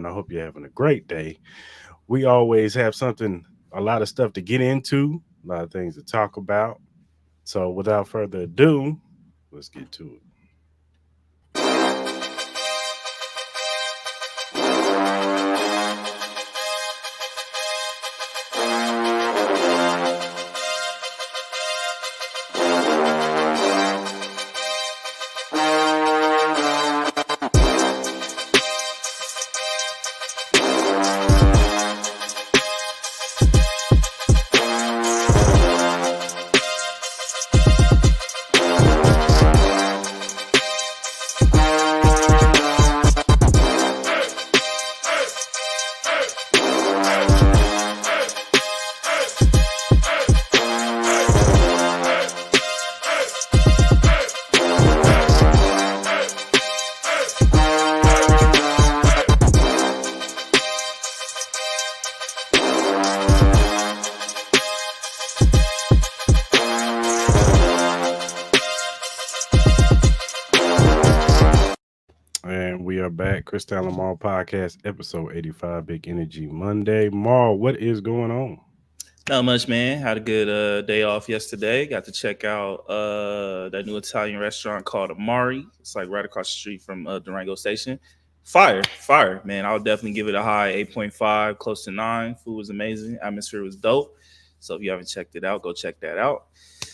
I hope you're having a great day. We always have a lot of stuff to get into, a lot of things to talk about. So, without further ado, let's get to it. And we are back. Cris and Mal podcast, episode 85, Big Energy Monday. Mal, what is going on? Not much, man. Had a good day off yesterday. Got to check out that new Italian restaurant called Amari. It's like right across the street from Durango Station. Fire, man. I'll definitely give it a high 8.5, close to 9. Food was amazing. Atmosphere was dope. So if you haven't checked it out, go check that out.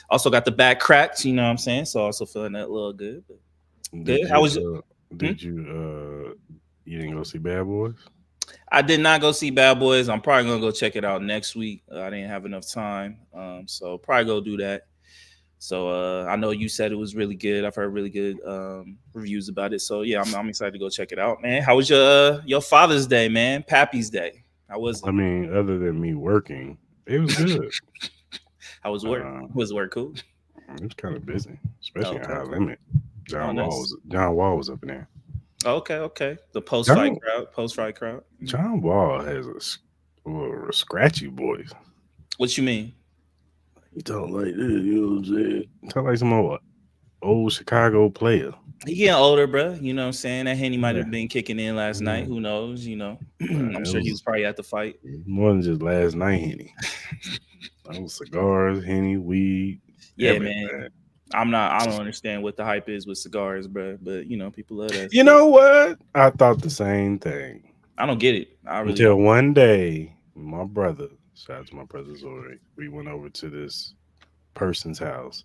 Also got the back cracked, you know what I'm saying? So also feeling that a little good. But Did good. How was it? you, Hmm? did you, you didn't go see Bad Boys? I did not go see Bad Boys. I'm probably gonna go check it out next week. I didn't have enough time, so probably go do that. So I know you said it was really good. I've heard really good reviews about it. So yeah, I'm excited to go check it out, man. How was your Father's Day, man? Pappy's Day. How was I it? mean, other than me working, it was good. How was work? Uh, Was work cool? it was kind of busy, Oh, especially in okay. High Limit. Oh, nice. John Wall was up in there. Oh, okay. The post fight John crowd. Post fight crowd. Mhm. John Wall has a scratchy voice. What you mean? He talk like this, you know what I'm saying? Talk like some old Chicago player. He getting older, bro. You know what I'm saying? That Henny might Yeah, have been kicking in last night. yeah. Who knows? You know, Man, I'm it sure he was was probably at the fight. more than just last night, Henny. That was cigars, Henny, weed, Yeah, man. everything. I don't understand what the hype is with cigars, bro. But you know, people love that You shit. know what? I thought the same thing I don't get it. I really until don't. one day, my brother, shout out to my brother Zori, we went over to this person's house,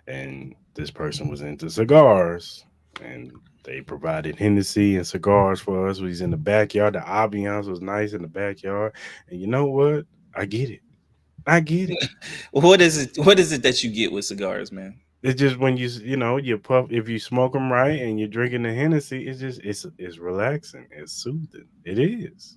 and this person was into cigars, and they provided Hennessy and cigars for us. We was in the backyard. The ambiance was nice in the backyard, and you know what? I get it. I get it. What is it? What is it that you get with cigars, man? It's just when you puff, if you smoke them right and you're drinking the Hennessy, it's relaxing, it's soothing. It is.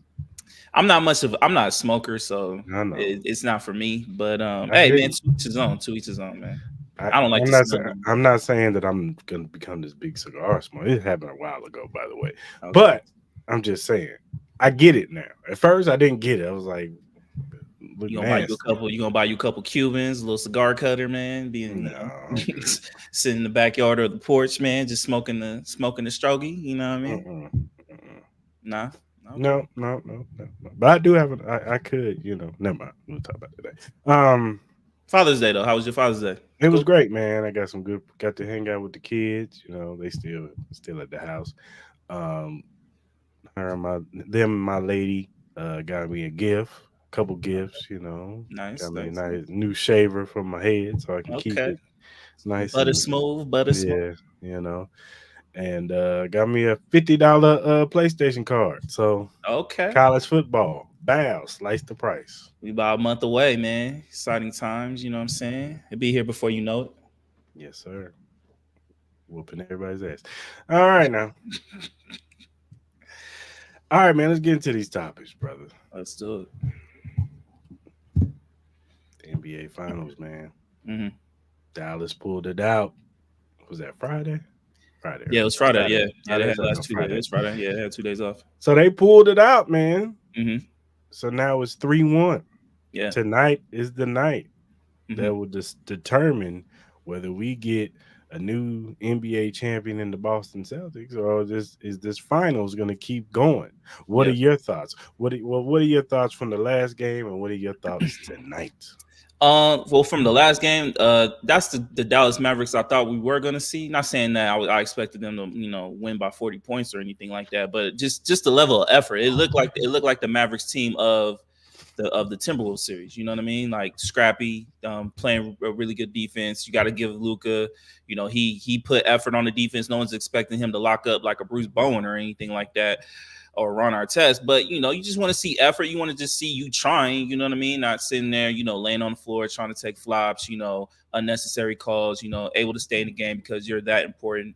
I'm not a smoker, so I know. it's not for me. But I hey, hear man, you. to each his own. To each his own, man. I, I don't like I'm to not smoke. saying I'm not saying that I'm gonna become this big cigar smoker. It happened a while ago, by the way. Okay. But I'm just saying, I get it now. At first, I didn't get it. I was like, look You gonna buy you a nasty. couple. You gonna buy you a couple Cubans, a little cigar cutter, man. Being No, I'm good. sitting in the backyard or the porch, man, just smoking the stogie. You know what I mean? Mm-mm, mm-mm. Nah. Okay. No. But I do have it. I could, never mind. We'll talk about it today. Um, Father's Day though. How was your Father's Day? it was Cool. great, man. I got to hang out with the kids. They still at the house. Um, her and my lady got me a gift, couple gifts. Nice. Got me a Nice. nice new shaver for my head so I can keep Okay. it nice Butter and smooth. Butter smooth. yeah, and got me a $50 PlayStation card. So Okay. college football, bow, slice the price. We about a month away, man. Exciting times. You know what I'm saying? It'll be here before you know it. Yes, sir. Whooping everybody's ass. All right, now. All right, man. Let's get into these topics, brother. Let's do it. The NBA Finals, man. Hmm. Dallas pulled it out. Was that Friday? Friday, Yeah, it right? was Friday. Saturday. Yeah, they had the Saturday or last 2 days. It Friday. was Friday. Yeah, they had 2 days off. So they pulled it out, man. Hmm. So now it's 3-1. Yeah. Tonight is the night Hmm. that will determine whether we get a new NBA champion in the Boston Celtics, or this finals going to keep going? What are Yeah. your thoughts? What are your thoughts from the last game, and what are your thoughts tonight? Well, from the last game, that's the Dallas Mavericks I thought we were gonna see. Not saying that I expected them to, win by 40 points or anything like that, but just the level of effort. It looked like the Mavericks team of the Timberwolves series. You know what I mean? Like scrappy, playing a really good defense. You got to give Luka. He put effort on the defense. No one's expecting him to lock up like a Bruce Bowen or anything like that, or Ron Artest. But you just want to see effort. You want to just see you trying. You know what I mean? Not sitting there, laying on the floor trying to take flops. Unnecessary calls. Able to stay in the game because you're that important.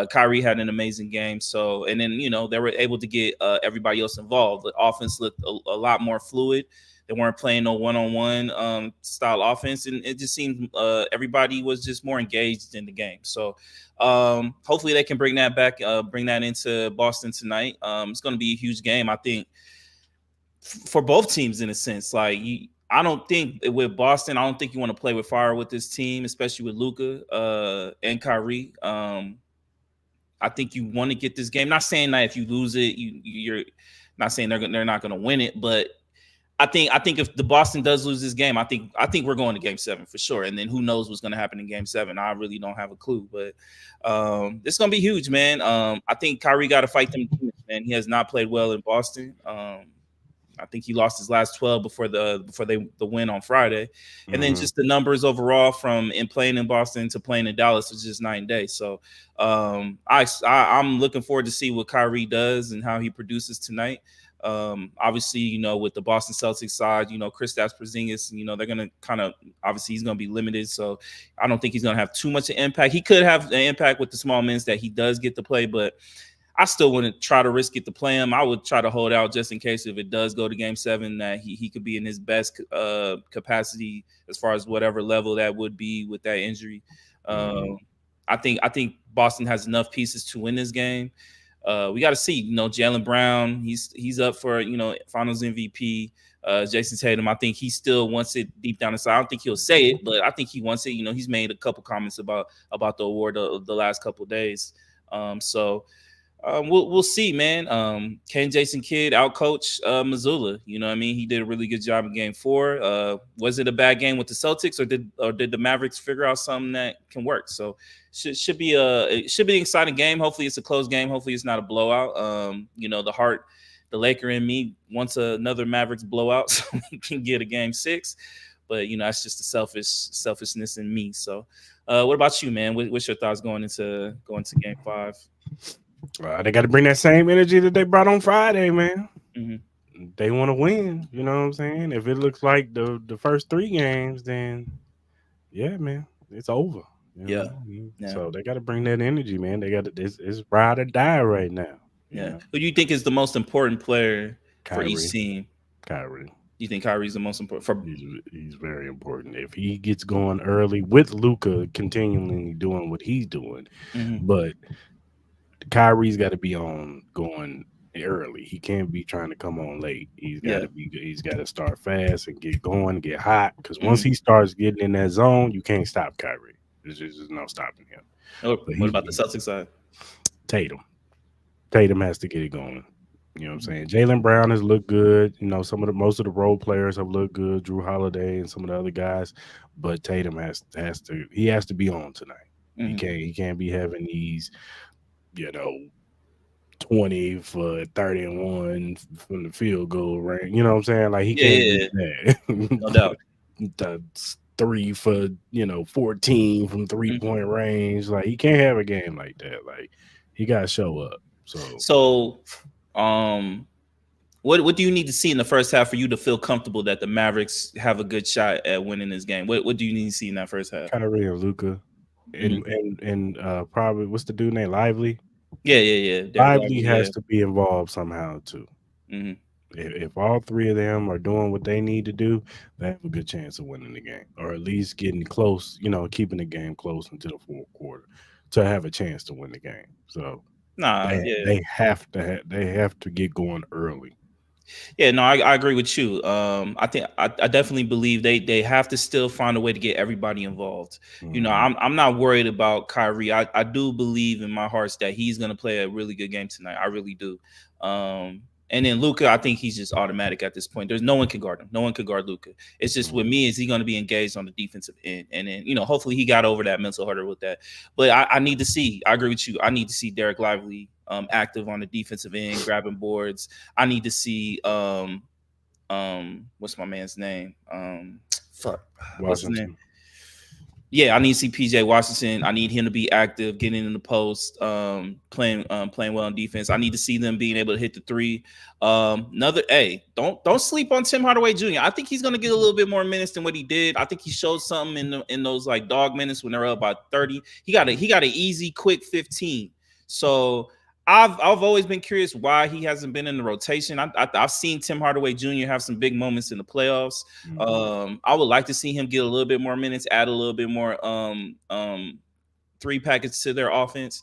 Kyrie had an amazing game. So, and then they were able to get everybody else involved. The offense looked a lot more fluid. They weren't playing no one-on-one style offense, and it just seemed everybody was just more engaged in the game. So hopefully they can bring that back, bring that into Boston tonight. It's going to be a huge game, I think, for both teams in a sense. Like I don't think with Boston, I don't think you want to play with fire with this team, especially with Luka and Kyrie. I think you want to get this game. Not saying that if you lose it, you're not saying they're not going to win it, but I think if the Boston does lose this game, I think we're going to Game 7 for sure. And then who knows what's going to happen in Game 7? I really don't have a clue, but it's going to be huge, man. I think Kyrie got to fight them demons, man. He has not played well in Boston. I think he lost his last 12 before the win on Friday, and then Mm-hmm. just the numbers overall from in playing in Boston to playing in Dallas was just night and day. So I'm looking forward to see what Kyrie does and how he produces tonight. Obviously, with the Boston Celtics side, Kristaps Porzingis, they're gonna kind of obviously he's gonna be limited, so I don't think he's gonna have too much of impact. He could have an impact with the small minutes that he does get to play, but I still wouldn't try to risk it to play him. I would try to hold out just in case if it does go to Game 7 that he could be in his best capacity as far as whatever level that would be with that injury. Mm-hmm. I think Boston has enough pieces to win this game. We got to see. Jaylen Brown, he's up for Finals MVP. Jason Tatum, I think he still wants it deep down inside. I don't think he'll say it, but I think he wants it. He's made a couple comments about the award the last couple of days. So we'll see, man. Can Jason Kidd outcoach Missoula? You know what I mean? He did a really good job in Game 4. Was it a bad game with the Celtics, or did the Mavericks figure out something that can work? So should be an exciting game. Hopefully it's a close game. Hopefully it's not a blowout. The Laker in me wants another Mavericks blowout so we can get a Game 6. But that's just the selfishness in me. So what about you, man? What's your thoughts going into Game 5? They got to bring that same energy that they brought on Friday, man. Mm-hmm. They want to win. You know what I'm saying? If it looks like the first three games, then yeah, man, it's over. Yeah. Yeah. So they got to bring that energy, man. They got to. It's ride or die right now. Yeah. Who do you think is the most important player for each Kyrie, team? Kyrie. You think Kyrie's the most important for? He's very important. If he gets going early with Luca continually doing what he's doing, Mm-hmm. but Kyrie's got to be on going early. He can't be trying to come on late. He's got Yeah. to be. He's got to start fast and get going, get hot. Because once Mm-hmm. he starts getting in that zone, you can't stop Kyrie. There's no stopping him. But What about the Celtics side? Tatum. Tatum has to get it going. You know what I'm saying? Jaylen Brown has looked good. Most of the role players have looked good. Drew Holiday and some of the other guys, but Tatum has to be on tonight. Mm-hmm. He can't be having these, you know, 20 for 31 from the field goal range. You know what I'm saying? Like he Yeah, can't yeah, do that. no doubt. The 3 for 14 from Mhm. 3 point range. Like he can't have a game like that. Like he got to show up. So, what do you need to see in the first half for you to feel comfortable that the Mavericks have a good shot at winning this game? What do you need to see in that first half? Kyrie and Luca, Mhm. and probably what's the dude named Lively? Yeah, yeah, yeah. Derek Lively Lively, has yeah. to be involved somehow too. Hmm. If all three of them are doing what they need to do, they have a good chance of winning the game, or at least getting close. Keeping the game close into the fourth quarter to have a chance to win the game. So Nah, they yeah. they have to get going early. Yeah, no, I agree with you. I definitely believe they have to still find a way to get everybody involved. You know, Mhm. I'm not worried about Kyrie. I do believe in my heart that he's gonna play a really good game tonight. I really do. And then Luca, I think he's just automatic at this point. There's no one can guard him. No one can guard Luca. It's just with Mhm. me, is he going to be engaged on the defensive end? And then, hopefully he got over that mental hurdle with that. But I need to see. I agree with you. I need to see Derek Lively active on the defensive end, grabbing boards. I need to see what's my man's name? Fuck, what's his name? Washington. Yeah, I need to see PJ Washington. I need him to be active, getting in the post, playing well on defense. I need to see them being able to hit the three. Don't sleep on Tim Hardaway Jr. I think he's gonna get a little bit more minutes than what he did. I think he showed something in those like dog minutes when they're up by 30. He got an easy, quick 15. So I've always been curious why he hasn't been in the rotation. I've seen Tim Hardaway Jr. have some big moments in the playoffs. Mhm. I would like to see him get a little bit more minutes, add a little bit more three packets to their offense.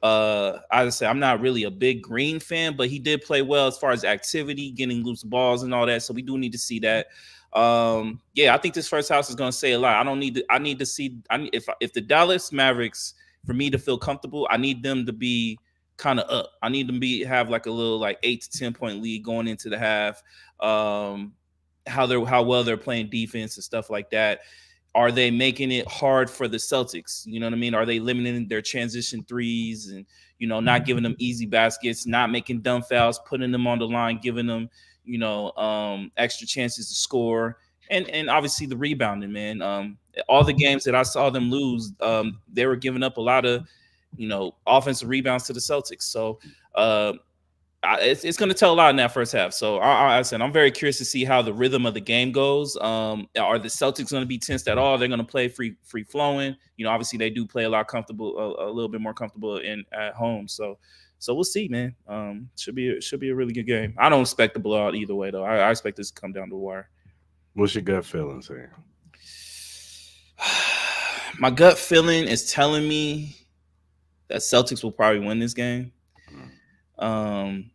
I say I'm not really a big Green fan, but he did play well as far as activity, getting loose balls and all that. So we do need to see that. Yeah, I think this first house is going to say a lot. I don't need to. I need to see. If the Dallas Mavericks, for me to feel comfortable, I need them to be kind of up. I need them to have like a little like 8 to 10 point lead going into the half. How well they're playing defense and stuff like that. Are they making it hard for the Celtics? You know what I mean? Are they limiting their transition threes and not giving them easy baskets, not making dumb fouls, putting them on the line, giving them extra chances to score, and obviously the rebounding, man. All the games that I saw them lose, they were giving up a lot of offensive rebounds to the Celtics. So it's going to tell a lot in that first half. So I said I'm very curious to see how the rhythm of the game goes. Are the Celtics going to be tensed at all? They're going to play free flowing. Obviously they do play a lot comfortable, a little bit more comfortable in at home. So we'll see, man. Should be a really good game. I don't expect a blowout either way though. I expect this to come down to the wire. What's your gut feeling saying? My gut feeling is telling me that Celtics will probably win this game. Mm. Um,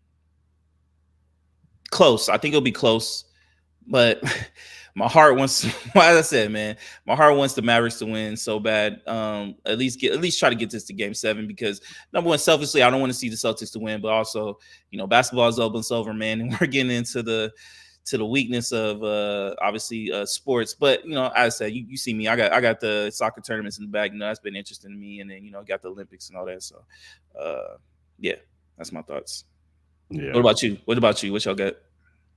Close. I think it'll be close, but my heart wants. As I said, man, my heart wants the Mavericks to win so bad. At least try to get this to Game 7 because number one, selfishly, I don't want to see the Celtics to win, but also, basketball is open it's over, man, and we're getting into the weakness of obviously sports. But as I said, you see me. I got the soccer tournaments in the bag. That's been interesting to me, and then got the Olympics and all that. So, yeah, that's my thoughts. What Yeah, about you? What about you? What y'all got?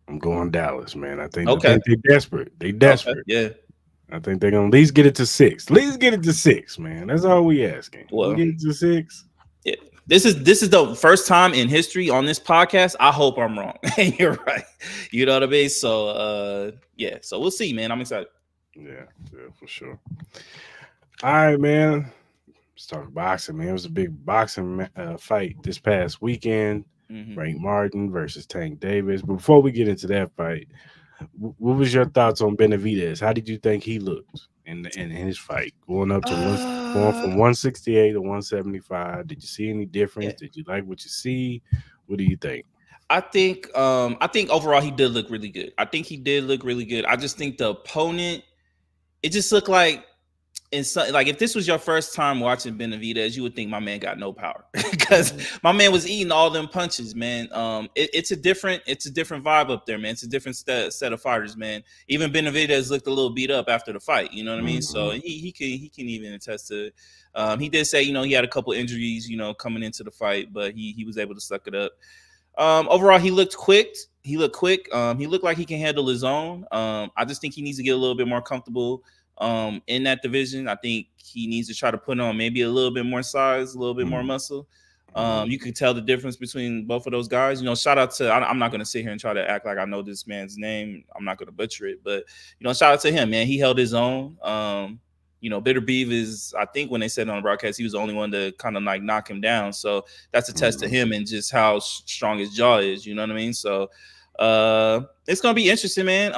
I'm going Dallas, man. I think Okay. they're desperate. They Okay. desperate. Yeah. I think they're gonna at least get it to six. At least get it to six, man. That's all we asking. We Well, get it to six. yeah. This is the first time in history on this podcast. I hope I'm wrong. You're right. You know what I mean? So yeah. So we'll see, man. I'm excited. Yeah, yeah, for sure. All right, man. Let's talk boxing, man. It was a big boxing fight this past weekend. Hmm. Frank Martin versus Tank Davis. But before we get into that fight, what was your thoughts on Benavidez? How did you think he looked in his fight, going from Uh, 168 to 175? Did you see any difference? yeah. Did you like what you see? What do you think? I think overall he did look really good. I think he did look really good. I just think the opponent, it just looked like like if this was your first time watching Benavidez, you would think my man got no power because Mhm. my man was eating all them punches, man. It's a different vibe up there, man. It's a different set of fighters, man. Even Benavidez looked a little beat up after the fight. You know what I mean? So Mhm. he can even attest to. He did say he had a couple injuries, coming into the fight, but he was able to suck it up. Overall, he looked quick. He looked quick. He looked like he can handle his own. I just think he needs to get a little bit more comfortable in that division. I think he needs to try to put on maybe a little bit more size, a little bit more Mhm. muscle. Mhm. You could tell the difference between both of those guys. Shout out to I'm not going to sit here and try to act like I know this man's name. I'm not going to butcher it, but shout out to him, man. He held his own. Bitter Beef is, I think when they said it on the broadcast, he was the only one to kind of like knock him down. So that's a test to Mhm. him and just how strong his jaw is. You know what I mean? So it's gonna be interesting, man.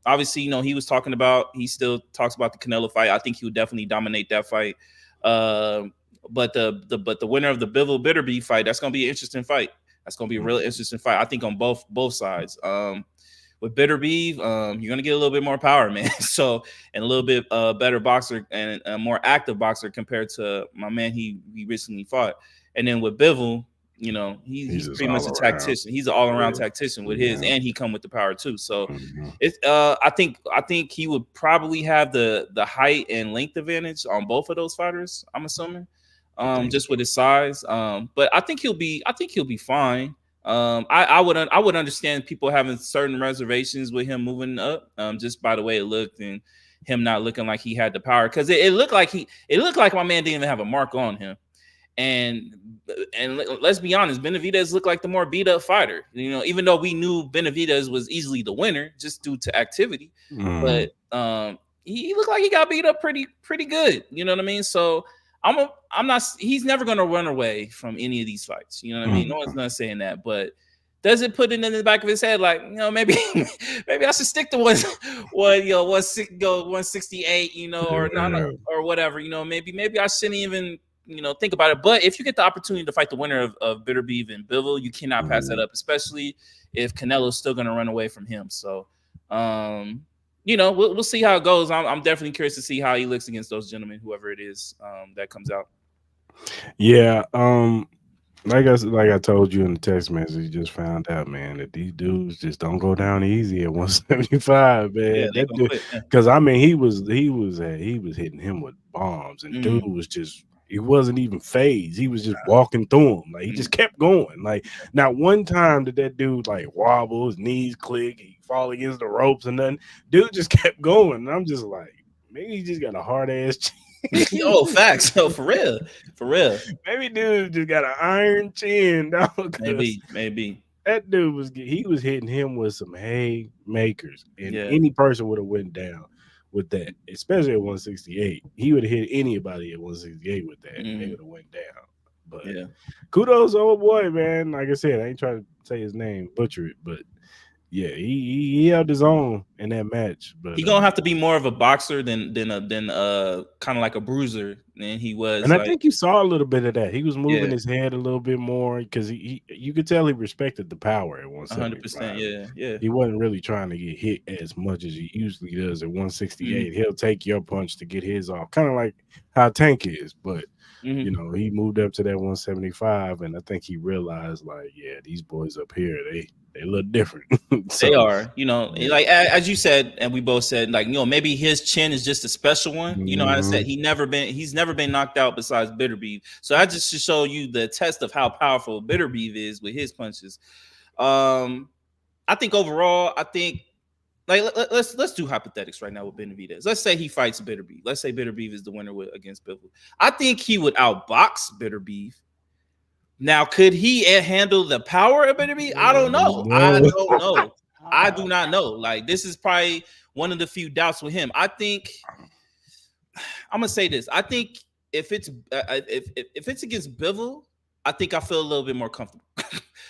Obviously, he still talks about the Canelo fight. I think he would definitely dominate that fight. But the winner of the Bivol Bitterby fight, that's gonna be an interesting fight. That's gonna be a real interesting fight. I think on both sides. With Bitter Beef, you're gonna get a little bit more power, man. So and a little bit better boxer and a more active boxer compared to my man he recently fought. And then with Bivol, you know, He's he's just pretty much all a around. tactician. He's an all around Yeah. tactician with his, Yeah. and he come with the power too. So Mhm. it's I think he would probably have the height and length advantage on both of those fighters. I'm assuming, I think just so. with his size. But I think he'll be fine. I would understand people having certain reservations with him moving up, just by the way it looked and him not looking like he had the power because it looked like my man didn't even have a mark on him. And let's be honest, Benavidez looked like the more beat up fighter. You know, even though we knew Benavidez was easily the winner just due to activity, Mhm. but he looked like he got beat up pretty good. You know what I mean? So I'm not. He's never going to run away from any of these fights. You know what I mean? No one's Mhm. not saying that, but. Does it put it in the back of his head, like maybe, maybe I should stick to go 168, or not, Yeah. or whatever, maybe I shouldn't even think about it. But if you get the opportunity to fight the winner of Bitter Beef and Bivol, you cannot pass that Mhm. up, especially if Canelo's still going to run away from him. So, we'll see how it goes. I'm definitely curious to see how he looks against those gentlemen, whoever it is that comes out. Yeah. Like I told you in the text message, you just found out, man, that these dudes just don't go down easy at 175, Yeah, man. they That gonna dude, quit. Yeah. because I mean, he was hitting him with bombs, and dude Mm, was just. He wasn't even phased. He was just walking through them. Like he mm. just kept going. Like not one time did that dude like wobble, his knees click, he fall against the ropes and nothing. Dude just kept going. And I'm just like, maybe he just got a hard ass chin. Oh, facts. Oh, for real, for real. Maybe dude just got an iron chin, dog. Because Maybe. that dude he was hitting him with some haymakers, and Yeah. any person would have went down with that, especially at 168. He would have hit anybody at 168 with that, and they Mm, would have went down. But yeah. kudos, old boy, man. Like I said, I ain't trying to say his name, butcher it, but yeah, he held his own in that match. But He gonna have to be more of a boxer than kind of like a bruiser than he and was I like think you saw a little bit of that. He was moving yeah, his head a little bit more because you could tell he respected the power at 100%. 175. Yeah, yeah. He wasn't really trying to get hit as much as he usually does at Mm, 168. He'll take your punch to get his off, kind of like how Tank is. But hmm he moved up to that 175, and I think he realized like, yeah, these boys up here, they look different. They So are, yeah. like as you said, and we both said, like maybe his chin is just a special one. I said Mhm. he's never been knocked out besides Bitter Beef. So that just to show you the test of how powerful Bitter Beef is with his punches. Um, I think overall, like let's do hypothetics right now with Benavidez. Let's say he fights Bitter Beef. Let's say Bitter Beef is the winner against Bivol. I think he would outbox Bitter Beef. Now, could he handle the power of Bitter Beef? I don't know. I No. don't know. I do not know. Like this is probably one of the few doubts with him. I think I'm gonna say this. I think if it's if it's against Bivol, I think I feel a little bit more comfortable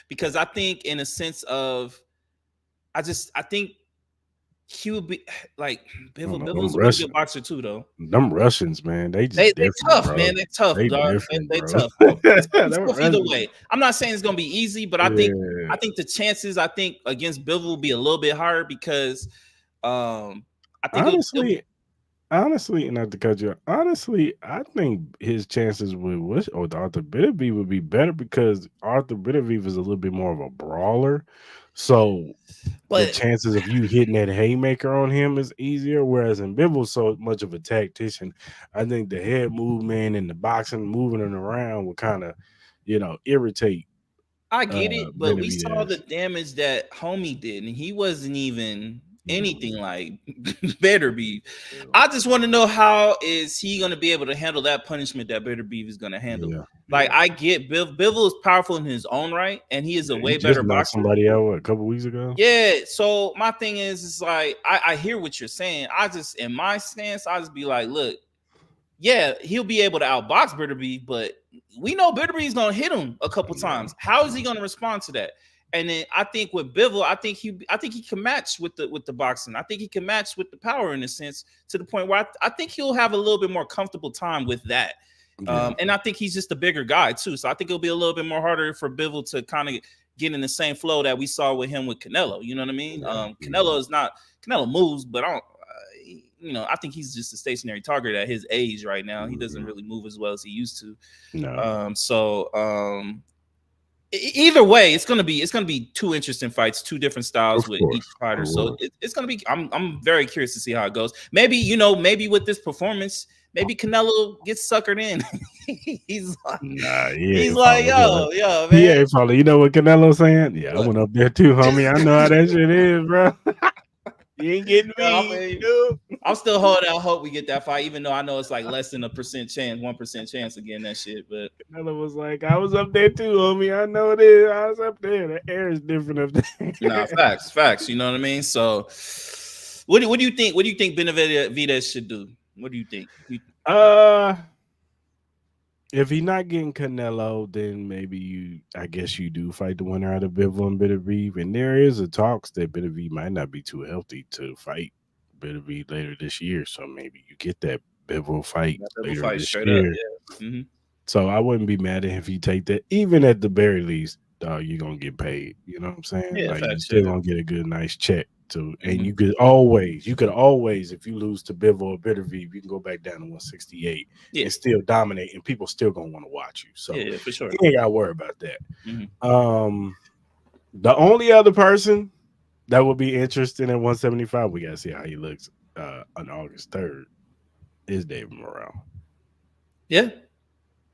because I think in a sense of I think he would be like I don't Bivol. know. Bivol's a really good boxer too, though. Them Russians, man, they They just they different, tough, bro. man. They tough, They dog. different, They bro. tough. It's Them tough either Russians, way. I'm not saying it's gonna be easy, but I yeah. think the chances against Bivol will be a little bit higher because I think it'll Honestly, honestly, not to cut you off, honestly, I think his chances with Arthur Beterbiev would be better because Arthur Beterbiev is a little bit more of a brawler. So the but chances of you hitting that haymaker on him is easier. Whereas in Bibble's so much of a tactician, I think the head movement and the boxing, moving it around would kind of, irritate I get it, but we saw the Benavidez. damage that homie did, and he wasn't even anything Mm, like Better Beef. I just want to know how is he going to be able to handle that punishment that Better Beef is going to handle. yeah, Like yeah. I get Bivol is powerful in his own right, and he is a Yeah, he way just better knocked boxer. somebody out a couple weeks ago. Yeah. So my thing is like I hear what you're saying. I just in my stance, I just be like, look, yeah, he'll be able to outbox Bitterby, but we know Bitterby's gonna hit him a couple Yeah, times. How is he gonna respond to that? And then I think with Bivol, I think he can match with the boxing. I think he can match with the power in a sense to the point where I think he'll have a little bit more comfortable time with that. yeah. And I think he's just a bigger guy too. So I think it'll be a little bit more harder for Bivol to kind of getting the same flow that we saw with him with Canelo. You know what I mean? Yeah. Canelo is not Canelo moves, but I don't. I think he's just a stationary target at his age right now. He doesn't really move as well as he used to. No. Either way, it's gonna be two interesting fights, two different styles Of with each course. fighter. Of So course. it's gonna be. I'm very curious to see how it goes. Maybe with this performance, maybe Canelo gets suckered in. he's like, Nah, he he's ain't like, followed that. yo, He man. ain't followed. You know what Canelo saying? Yeah, I What? went up there too, homie. I know how that shit is, bro. You ain't getting Yeah, I me. mean, Dude. I'm still holding out hope we get that fight, even though I know it's like less than a percent chance, 1% chance of getting that shit. But Canelo was like, I was up there too, homie. I know it is. I was up there. The air is different up nah, there. facts. You know what I mean? So, what do you think? What do you think Benavidez should do? What do you think? uh, if he not getting Canelo, then maybe I guess you do fight the winner out of Bivol and Beterbiev. And there is a talks that Beterbiev might not be too healthy to fight Beterbiev later this year. So maybe you get that Bivol fight That double later fight this straight up, year. yeah. Mm-hmm. So I wouldn't be mad if you take that. Even at the very least, dog, you're gonna get paid. You know what I'm saying? Yeah, Like you facts, still yeah. gonna get a good, nice check. To and Mm-hmm. you could always, if you lose to Bivol or Beterbiev, you can go back down to 168 Yeah, and still dominate, and people still gonna want to watch you. So yeah, for sure. you ain't gotta worry about that. Mm-hmm. The only other person that would be interested in 175, we gotta see how he looks on August 3rd, is David Morrell. Yeah,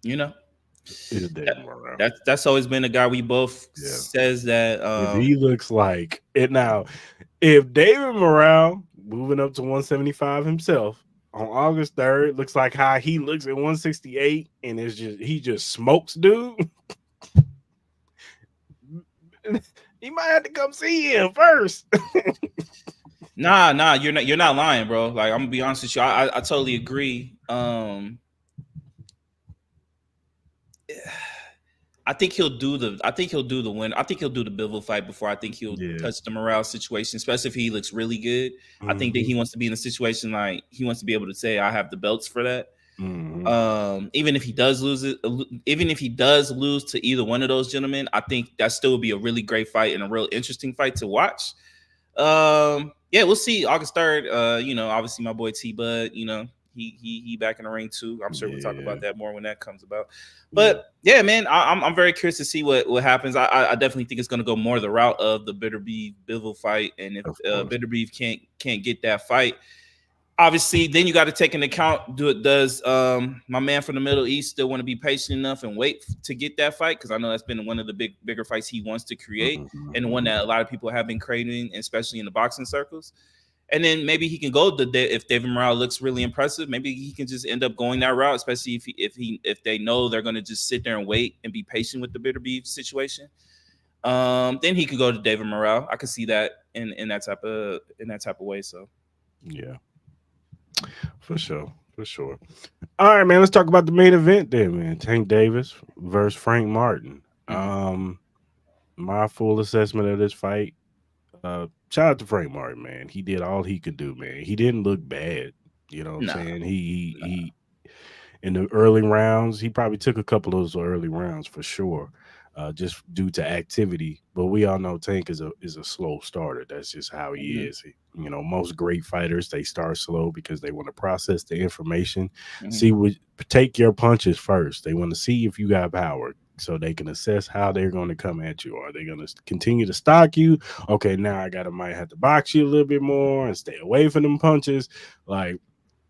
you know, Is David Morrell. that's always been a guy we both Yeah. says that. If he looks like it now, if David Morrell moving up to 175 himself on August 3rd looks like how he looks at 168 and he just smokes dude, he might have to come see him first. Nah, you're not lying, bro. Like I'm gonna be honest with you, I totally agree. I think he'll do the win. I think he'll do the Bivol fight before I think he'll Yeah. touch the morale situation, especially if he looks really good. I think that Mhm. he wants to be in a situation like he wants to be able to say I have the belts for that. Even if he does lose it, even if he does lose to either one of those gentlemen, I think that still would be a really great fight and a real interesting fight to watch. Yeah, we'll see August 3rd. Obviously my boy T Bud, he back in the ring too. I'm sure we'll talk Yeah. about that more when that comes about. Yeah. But yeah, man, I'm very curious to see what happens. I definitely think it's going to go more the route of the Bitterbeef Bivol fight, and if Of course. Bitterbeef can't get that fight, obviously, then you got to take into account: does my man from the Middle East still want to be patient enough and wait to get that fight? Because I know that's been one of the bigger fights he wants to create, and one Mhm. that a lot of people have been craving, especially in the boxing circles. And then maybe he can go if David Morale looks really impressive. Maybe he can just end up going that route, especially if they know they're going to just sit there and wait and be patient with the bitter beef situation. Then he could go to David Morale. I could see that in that type of way. So Yeah. For sure. For sure. All right, man. Let's talk about the main event then, man. Tank Davis versus Frank Martin. mhm. My full assessment of this fight. Shout out to Frank Martin, man. He did all he could do, man. He didn't look bad. You know what I'm Nah, saying? He nah. he in the early rounds, he probably took a couple of those early rounds for sure, just due to activity. But we all know Tank is a slow starter. That's just how he Mhm, is. Most great fighters they start slow because they want to process the information, mhm, see what take your punches first. They want to see if you got power. So they can assess how they're going to come at you. Are they going to continue to stalk you? Okay, now might have to box you a little bit more and stay away from them punches. Like,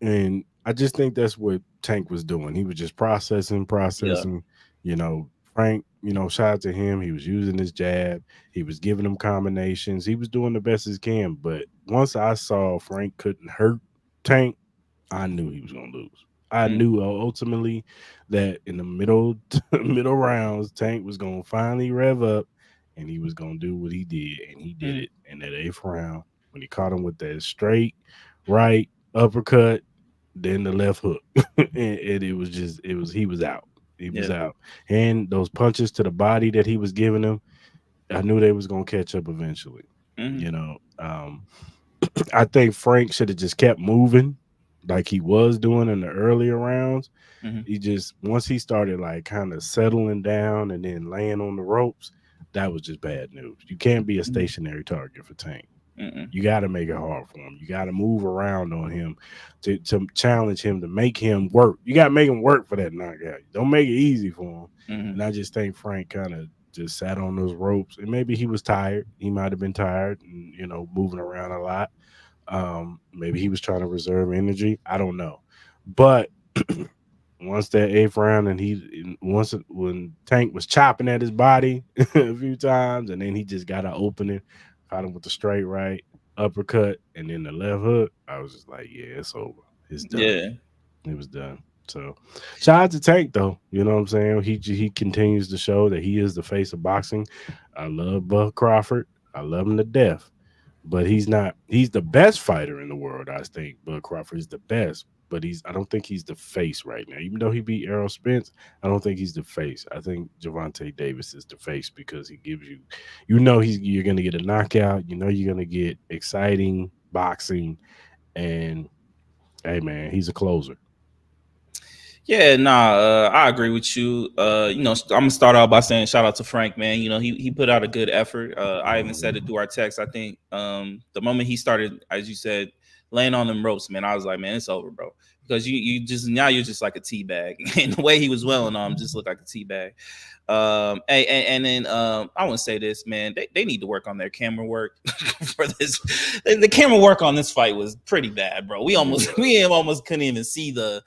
and I just think that's what Tank was doing. He was just processing, yeah. processing. Frank, shout out to him. He was using his jab. He was giving them combinations. He was doing the best he can. But once I saw Frank couldn't hurt Tank, I knew he was gonna lose. I Mm, knew ultimately that in the middle rounds, Tank was gonna finally rev up, and he was gonna do what he did, and he did mm, it in that eighth round when he caught him with that straight right uppercut, then the left hook, and he was out. He was yeah. out, and those punches to the body that he was giving him, I knew they was gonna catch up eventually. Mhm, You know, I think Frank should have just kept moving like he was doing in the earlier rounds. mhm, He just once he started like kind of settling down and then laying on the ropes, that was just bad news. You can't be a stationary target for Tank. Mm-mm. You got to make it hard for him. You got to move around on him to challenge him, to make him work. You got to make him work for that knockout. Don't make it easy for him. Mm-hmm. And I just think Frank kind of just sat on those ropes, and maybe he was tired. He might have been tired, and moving around a lot. Maybe he was trying to reserve energy. I don't know, but once that eighth round, and when Tank was chopping at his body a few times, and then he just got an opening, caught him with the straight right uppercut, and then the left hook. I was just like, yeah, it's over. It's done. Yeah. It was done. So, shout out to Tank though. You know what I'm saying? He continues to show that he is the face of boxing. I love Buck Crawford. I love him to death, but he's not. He's the best fighter in the world. I think Buck Crawford is the best, but I don't think he's the face right now. Even though he beat Errol Spence, I don't think he's the face. I think Gervonta Davis is the face because he gives you, you're gonna get a knockout. You know you're gonna get exciting boxing, and hey man, he's a closer. Yeah, nah, I agree with you. I'm gonna start out by saying shout out to Frank, man. He put out a good effort. I even said it through our text. I think the moment he started, as you said, laying on them ropes, man, I was like, man, it's over, bro. Because you're just like a tea bag, and the way he was welling on him just looked like a tea bag. And then I want to say this, man. They need to work on their camera work for this. The camera work on this fight was pretty bad, bro. We almost couldn't even see the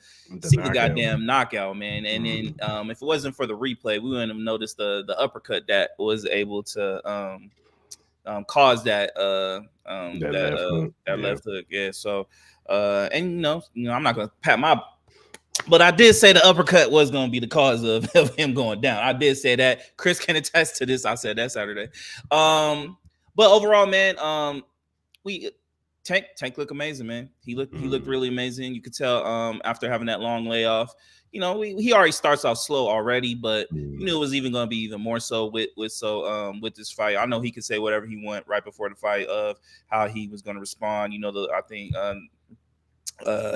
goddamn knockout, man. And then if it wasn't for the replay, we wouldn't have noticed the uppercut that was able to cause that left hook. Yeah. So and I'm not gonna pat my. But I did say the uppercut was going to be the cause of him going down. I did say that. Chris can attest to this. I said that Saturday. But overall, man, we Tank looked amazing, man. He looked really amazing. You could tell after having that long layoff. He already starts off slow already, but you knew it was even going to be even more so with this fight. I know he could say whatever he want right before the fight of how he was going to respond. I think.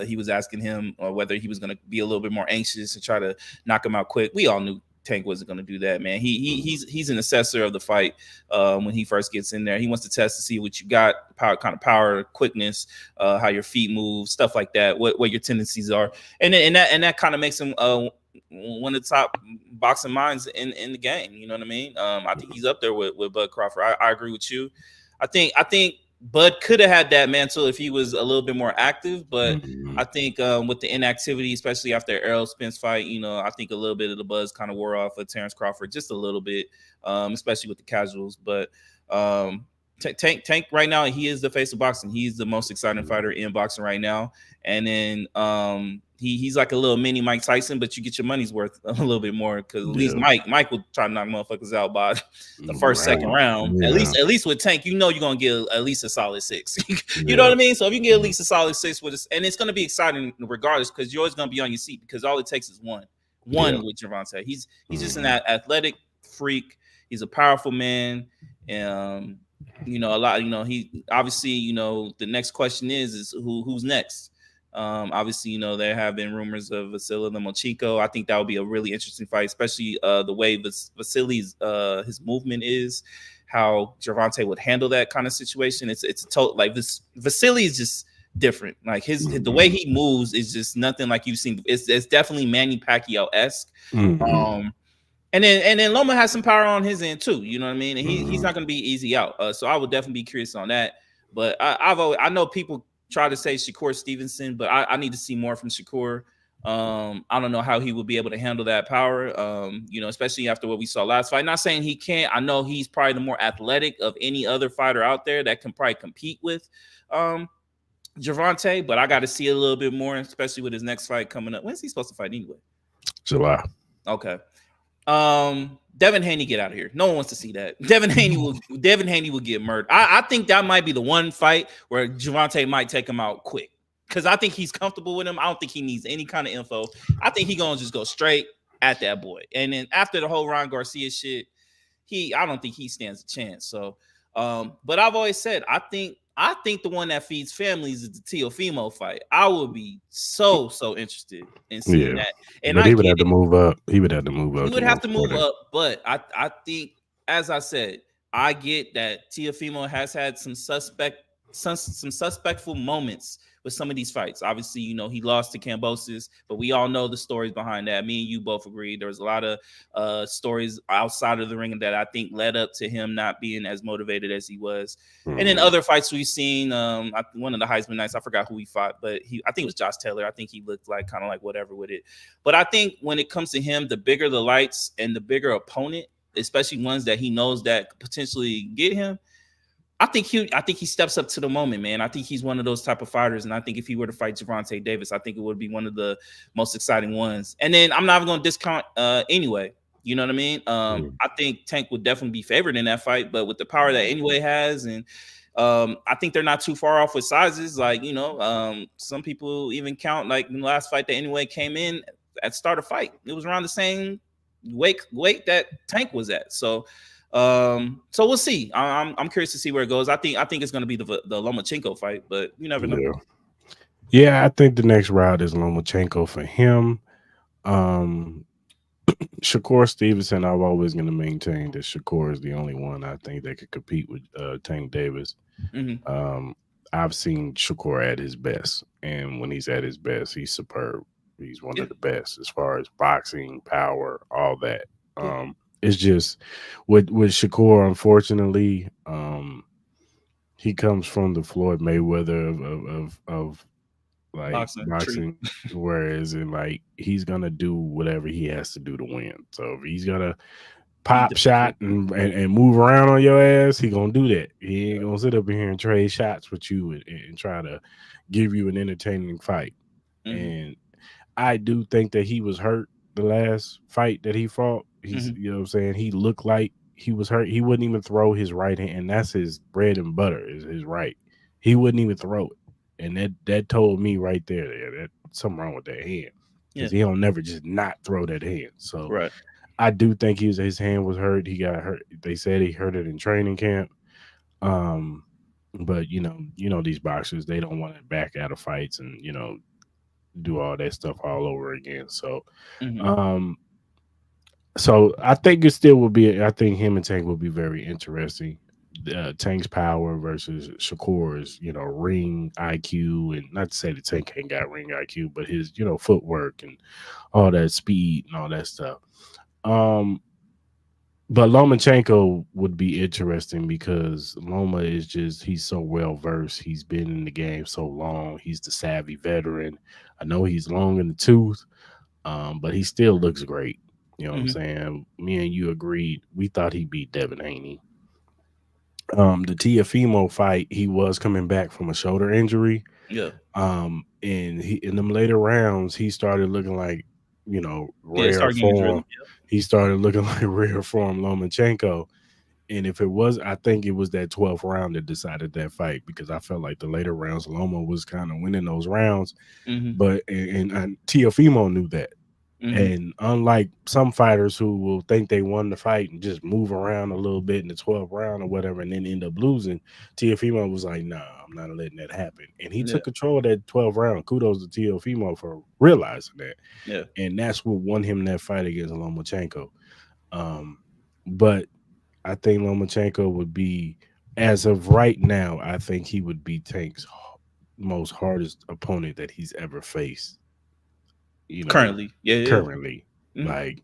He was asking him whether he was going to be a little bit more anxious and try to knock him out quick. We all knew Tank wasn't going to do that, man. He's an assessor of the fight when he first gets in there. He wants to test to see what you got, power, quickness, how your feet move, stuff like that, what your tendencies are, and that kind of makes him one of the top boxing minds in the game. You know what I mean? I think he's up there with Bud Crawford. I agree with you. I think Bud could have had that mantle if he was a little bit more active, but I think with the inactivity, especially after Errol Spence fight, I think a little bit of the buzz kind of wore off of Terrence Crawford, just a little bit, especially with the casuals. But Tank right now, he is the face of boxing. He's the most exciting fighter in boxing right now. And then he's like a little mini Mike Tyson, but you get your money's worth a little bit more because at least Mike will try to knock motherfuckers out by the first, second round. Yeah. At least with Tank, you're gonna get at least a solid 6. You know what I mean? So if you can get at least a solid 6 with us, and it's gonna be exciting regardless because you're always gonna be on your seat because all it takes is one with Gervonta. He's just an athletic freak. He's a powerful man. A lot. He obviously. The next question is who's next. Obviously, there have been rumors of Vasily Lomachenko. I think that would be a really interesting fight, especially the way Vasily's his movement is, how Gervonta would handle that kind of situation. It's a total like this. Vasily is just different. Like the way he moves is just nothing like you've seen. It's definitely Manny Pacquiao-esque. And then Loma has some power on his end too. You know what I mean? And he's not going to be easy out. So I would definitely be curious on that. But I know people try to say Shakur Stevenson, but I need to see more from Shakur. I don't know how he will be able to handle that power. Especially after what we saw last fight. Not saying he can't. I know he's probably the more athletic of any other fighter out there that can probably compete with Gervonta. But I got to see a little bit more, especially with his next fight coming up. When's he supposed to fight anyway? July. Okay. Devin Haney, get out of here. No one wants to see that. Devin Haney will get murdered. I think that might be the one fight where Gervonta might take him out quick because I think he's comfortable with him. I don't think he needs any kind of info. I think he's gonna just go straight at that boy. And then after the whole Ryan Garcia shit, I don't think he stands a chance. So, but I've always said I think the one that feeds families is the Teofimo fight. I would be so interested in seeing that. And but he would have to move up. He would have to move up. He would have to move up, but I think as I said, I get that Tiafimo has had some suspectful moments with some of these fights. Obviously, he lost to Cambosis, but we all know the stories behind that. Me and you both agreed there was a lot of stories outside of the ring that I think led up to him not being as motivated as he was. And then Mhm. other fights we've seen, one of the Heisman nights, I forgot who he fought, but I think it was Josh Taylor. I think he looked like kind of like whatever with it. But I think when it comes to him, the bigger the lights and the bigger opponent, especially ones that he knows that could potentially get him, I think he steps up to the moment, man. I think he's one of those type of fighters, and I think if he were to fight Gervonta Davis, I think it would be one of the most exciting ones. And then I'm not even going to discount anyway. You know what I mean? Mhm. I think Tank would definitely be favored in that fight, but with the power that anyway has, and I think they're not too far off with sizes. Like some people even count like in the last fight that anyway came in at start of fight, it was around the same weight that Tank was at. So we'll see. I'm curious to see where it goes. I think it's going to be the Lomachenko fight, but you never know. Yeah. Yeah, I think the next route is Lomachenko for him. Um, Shakur Stevenson, I'm always going to maintain that Shakur is the only one I think that could compete with Tank Davis. Hmm. Um, I've seen Shakur at his best, and when he's at his best, he's superb. He's one Yeah, of the best as far as boxing, power, all that. yeah, It's just with Shakur, unfortunately, he comes from the Floyd Mayweather of like boxing tree. boxing, whereas in like he's gonna do whatever he has to do to win. So if he's gonna Be pop defensive. shot and move around on your ass, he gonna do that. He ain't Yeah. gonna sit up in here and trade shots with you and try to give you an entertaining fight. Hmm. And I do think that he was hurt the last fight that he fought. He's, Hmm. you know what I'm saying? He looked like he was hurt. He wouldn't even throw his right hand, and that's his bread and butter is his right. He wouldn't even throw it. And that told me right there that something wrong with that hand. Yeah. Because he don't never just not throw that hand. So Right. I do think his hand was hurt. He got hurt. They said he hurt it in training camp. Um, but these boxers, they don't want to back out of fights and do all that stuff all over again. Hmm. Um, so I think it still will be. I think him and Tank will be very interesting. Tank's power versus Shakur's, ring IQ, and not to say that Tank ain't got ring IQ, but his, footwork and all that speed and all that stuff. Um, but Lomachenko would be interesting because Loma is he's so well versed. He's been in the game so long. He's the savvy veteran. I know he's long in the tooth, but he still looks great. You know what I'm Hmm. saying? Me and you agreed. We thought he beat Devin Haney. The Tiafimo fight, he was coming back from a shoulder injury. Yeah. And he in them later rounds, he started looking like, Yeah. rare Start getting his form. rhythm. He started looking like rare form Lomachenko. And if it was, I think it was that 12th round that decided that fight because I felt like the later rounds, Loma was kind of winning those rounds. Yeah. Hmm. But and Tiafimo knew that. Hmm. And unlike some fighters who will think they won the fight and just move around a little bit in the 12th round or whatever and then end up losing, Tiafimo was like, nah, I'm not letting that happen. And he Yeah. took control of that 12th round. Kudos to Tiafimo for realizing that. Yeah. And that's what won him that fight against Lomachenko. Um, but I think Lomachenko would be, as of right now, I think he would be Tank's most hardest opponent that he's ever faced, you know, Currently. Yeah. Yeah. currently. Hmm. Like,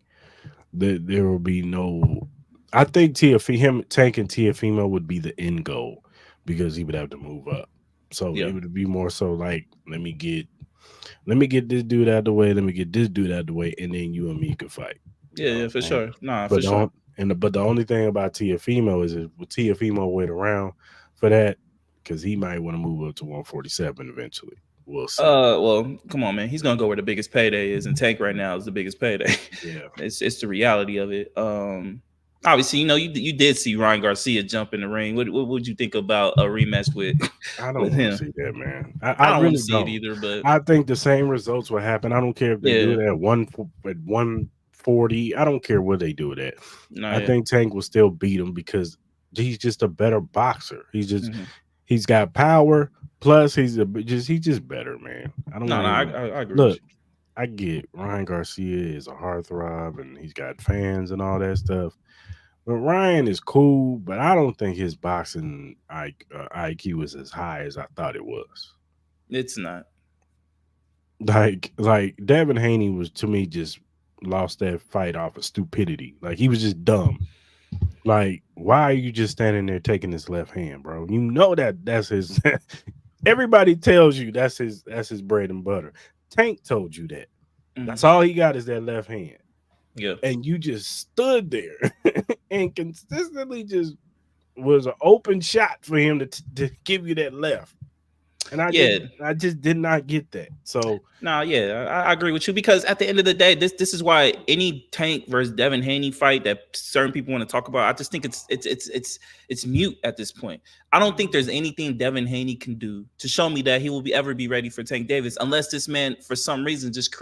there will be no. I think him, Tank and Tiafimo would be the end goal because he would have to move up. So Yeah. it would be more so like, let me get this dude out the way, let me get this dude out the way, and then you and me could fight. You Yeah. know Yeah. what For I'm saying? sure. Nah. For But sure. don't but the only thing about Tiafimo is if Tiafimo wait around for that, because he might want to move up to 147 eventually. We'll see. Well, come on, man. He's gonna go where the biggest payday is, and Tank right now is the biggest payday. Yeah. It's the reality of it. Obviously, you did see Ryan Garcia jump in the ring. What would you think about a rematch with I don't with want to him? see that, man. I I don't want to really see it don't. either, but I think the same results will happen. I don't care if they do yeah, it at 140. I don't care what they do it at. no, I yeah, think Tank will still beat him because he's just a better boxer. hmm He's got power. Plus, he's just better, man. I don't no, no, even I agree with look. you. I get Ryan Garcia is a heartthrob and he's got fans and all that stuff. But Ryan is cool, but I don't think his boxing IQ is as high as I thought it was. It's not. Like Devin Haney was to me just lost that fight off of stupidity. Like he was just dumb. Like why are you just standing there taking his left hand, bro? You know that's his. Everybody tells you that's his bread and butter. Tank told you that. Mm. That's all he got is that left hand, Yeah. and you just stood there and consistently just was an open shot for him to give you that left. And Yeah. I just did not get that. So No, yeah, I agree with you because at the end of the day, this is why any Tank versus Devin Haney fight that certain people want to talk about, I just think it's mute at this point. I don't think there's anything Devin Haney can do to show me that he will ever be ready for Tank Davis unless this man for some reason just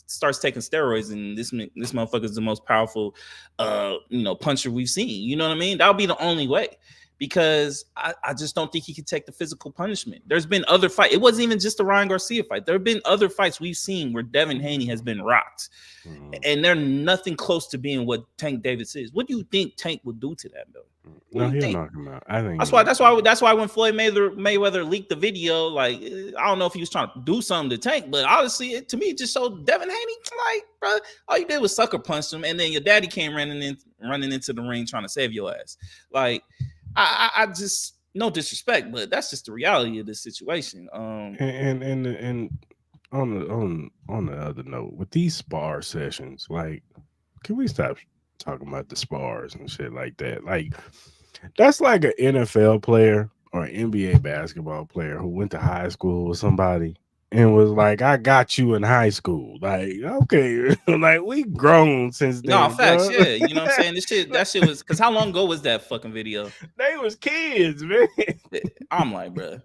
starts taking steroids and this motherfucker is the most powerful puncher we've seen. You know what I mean? That would be the only way. Because I just don't think he can take the physical punishment. There's been other fights. It wasn't even just the Ryan Garcia fight. There have been other fights we've seen where Devin Haney has been rocked. And they're nothing close to being what Tank Davis is. What do you think Tank would do to that, though? No, he'll knock him out. I think That's why when Floyd Mayweather leaked the video, like I don't know if he was trying to do something to Tank, but honestly, to me, it just showed Devin Haney, like, bro, all you did was sucker punch him, and then your daddy came running into the ring trying to save your ass. Like, I just, no disrespect, but that's just the reality of this situation. And on the other note, with these spar sessions, like, can we stop talking about the spars and shit like that? Like, that's like an NFL player or an NBA basketball player who went to high school with somebody and was like, "I got you in high school." Like, okay, like we grown since then. No, facts, bro. yeah. You know what I'm saying? That shit was, because how long ago was that fucking video? They was kids, man. I'm like, bro.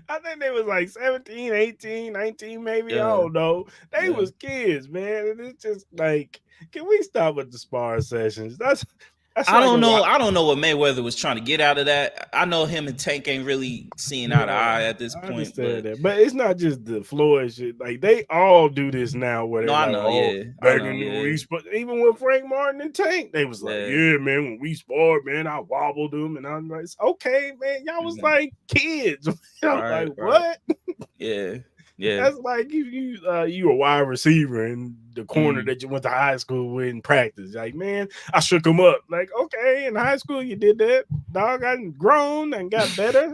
I think they was like 17, 18, 19, maybe. Yeah. I don't know. They Yeah. was kids, man. And it's just like, can we stop with the spar sessions? That's I like don't know. I don't know what Mayweather was trying to get out of that. I know him and Tank ain't really seeing eye to eye at this I point. understand that, but it's not just the Floyd shit. Like they all do this now. Where No, they're I like, know, "Oh, yeah. I back know, in yeah. we even with Frank Martin and Tank, they was like, Yeah. yeah, man, when we sparred, man, I wobbled them, and I'm like, okay, man, y'all was like kids. I'm Right, like, right. what? Yeah, yeah. That's like you a wide receiver in the corner that you went to high school with in practice. Like, man, I shook him up. Like, okay, in high school you did that. Dog, I grown and got better.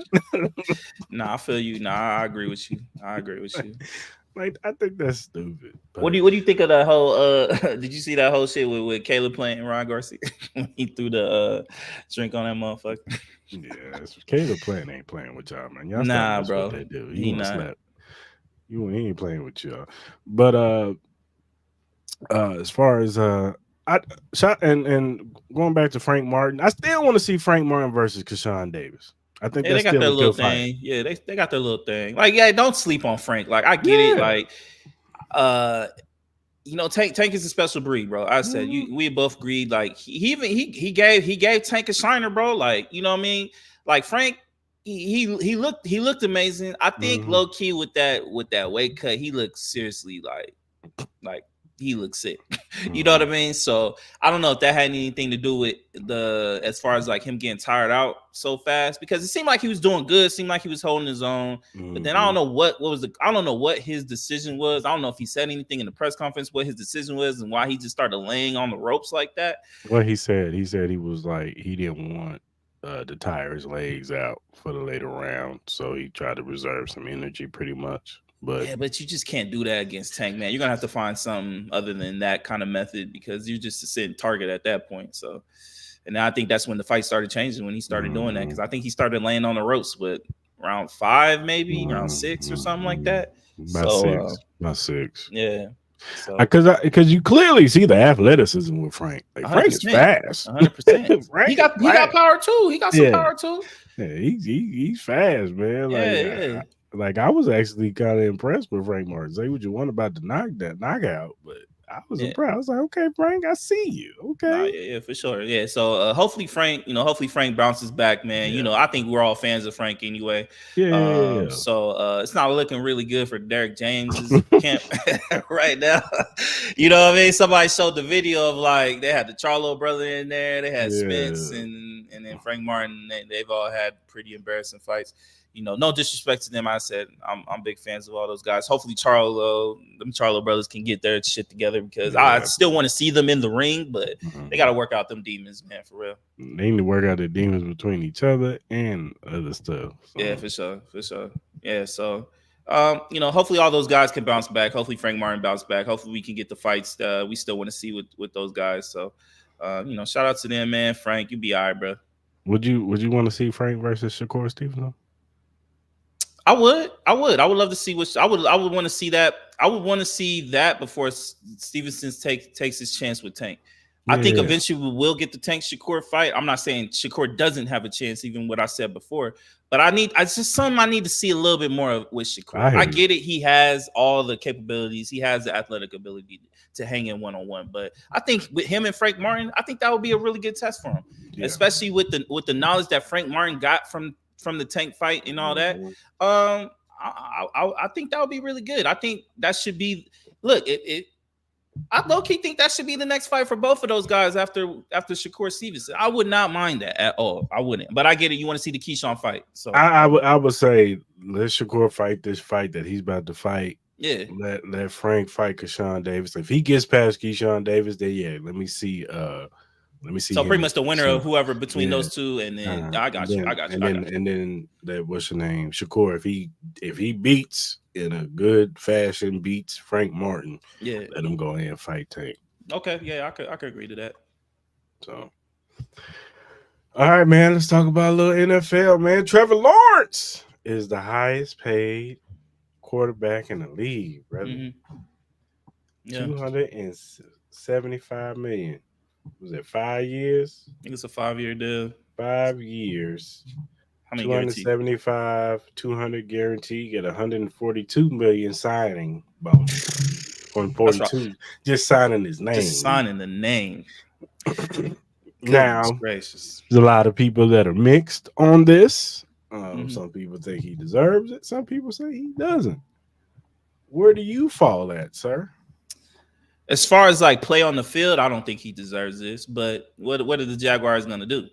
Nah, I feel you. Nah, I agree with you. I agree with you. Like, I think that's stupid. But What do you think of that whole did you see that whole shit with Caleb playing Ryan Garcia when he threw the drink on that motherfucker? yeah, Caleb playing ain't playing with y'all, man. Y'all Nah, stop messing bro. with that dude. He You want to not. slap. He ain't playing with y'all. But as far as I shot and going back to Frank Martin, I still want to see Frank Martin versus Keyshawn Davis. I think Yeah, that's they got still their a little good fight. thing. Yeah, they got their little thing. Like, yeah, don't sleep on Frank. Like, I get it. Yeah. Like, Tank is a special breed, bro. I said we both agreed. Like, he gave Tank a shiner, bro. Like, you know what I mean? Like Frank, he looked amazing. I think low key with that weight cut, he looked seriously like he looked sick. You know what I mean? So I don't know if that had anything to do with as far as like him getting tired out so fast, because it seemed like he was doing good, seemed like he was holding his own. But then I don't know what was I don't know what his decision was. I don't know if he said anything in the press conference what his decision was and why he just started laying on the ropes like that. What he said he was like he didn't want to tire his legs out for the later round, so he tried to reserve some energy pretty much. But yeah, but you just can't do that against Tank, man. You're gonna have to find something other than that kind of method, because you're just a sitting target at that point. So, and I think that's when the fight started changing, when he started doing that, because I think he started laying on the ropes with around 5, maybe around 6 or something like that. About six. Yeah. So because you clearly see the athleticism with Frank. Like Frank's fast. 100%. He got power too. He got some power too. Yeah, he's fast, man. Yeah, Like I was actually kind of impressed with Frank Martin. Say what you want about the knockout, but I was Yeah. impressed. I was like, okay, Frank, I see you. Nah, Okay. yeah, for sure. Yeah. So hopefully Frank, hopefully Frank bounces back, man. Yeah. I think we're all fans of Frank anyway. Yeah. Yeah. So it's not looking really good for Derek James's camp right now. You know what I mean? Somebody showed the video of like they had the Charlo brother in there, they had Spence Yeah. and then Frank Martin. They've all had pretty embarrassing fights. No disrespect to them. I said I'm big fans of all those guys. Hopefully them Charlo brothers can get their shit together because I Yeah. still want to see them in the ring, but they got to Mhm. work out them demons, man, for real. They need to work out the demons between each other and other stuff. Yeah, So for sure, for sure. Yeah, so hopefully all those guys can bounce back. Hopefully Frank Martin bounce back. Hopefully we can get the fights we still want to see with those guys. So, shout out to them, man. Frank, you be all right, bro. would you want to see Frank versus Shakur Stevenson? I would love to see I would want to see that. I would want to see that before Stevenson takes his chance with Tank. I think Yeah, eventually we will get the Tank Shakur fight. I'm not saying Shakur doesn't have a chance, even what I said before, but it's just something I need to see a little bit more of with Shakur. I hear I you. get it. He has all the capabilities. He has the athletic ability to hang in one-on-one, but I think with him and Frank Martin, I think that would be a really good test for him, Yeah. especially with the knowledge that Frank Martin got from the Tank fight and all that. Mhm. I think that would be really good. I think that should be. Look, I low key think that should be the next fight for both of those guys after Shakur Stevenson. I would not mind that at all. I wouldn't. But I get it. You want to see the Keyshawn fight, so I would say let Shakur fight this fight that he's about to fight. yeah. Let Frank fight Keyshawn Davis. If he gets past Keyshawn Davis, then yeah, let me see So him. pretty much the winner of whoever between Yeah. those two, and then I got you. I got you. And I then got you. and then that what's your name? Shakur. If he beats in a good fashion, beats Frank Martin, Yeah. let him go ahead and fight Tank. Okay. Yeah. I could agree to that. So all right, man. Let's talk about a little NFL, man. Trevor Lawrence is the highest paid quarterback in the league, brother. Mm-hmm. Yeah. 275 million. Was it 5 years? I think it's a 5-year deal. 5 years. How many guaranteed? 275, 200 guarantee, get 142 million signing bonus. That's right. 142 just signing his name. Just signing the name. Now, Goodness gracious. there's a lot of people that are mixed on this. Mhm. Some people think he deserves it. Some people say he doesn't. Where do you fall at, sir? As far as like play on the field, I don't think he deserves this. But what are the Jaguars gonna do?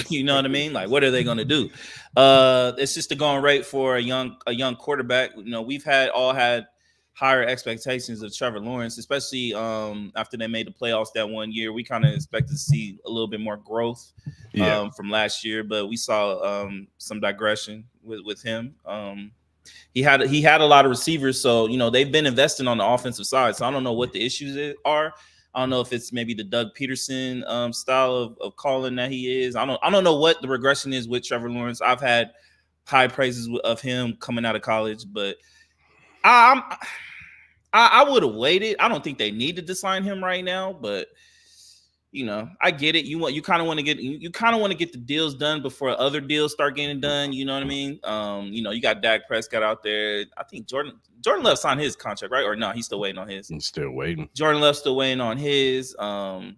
You know what I mean? Like, what are they gonna do? It's just a going rate for a young quarterback. We've all had higher expectations of Trevor Lawrence, especially after they made the playoffs that one year. We kind of expected to see a little bit more growth from last year, but we saw some digression with him. He had a lot of receivers, so they've been investing on the offensive side. So I don't know what the issues are. I don't know if it's maybe the Doug Peterson style of calling that he is. I don't know what the regression is with Trevor Lawrence. I've had high praises of him coming out of college, but I would have waited. I don't think they needed to sign him right now, but I get it. You kind of want to get the deals done before other deals start getting done. You know what I mean? You got Dak Prescott out there. I think Jordan Love signed his contract, right? Or no, he's still waiting on his. I'm still waiting. Jordan Love still waiting on his. Patrick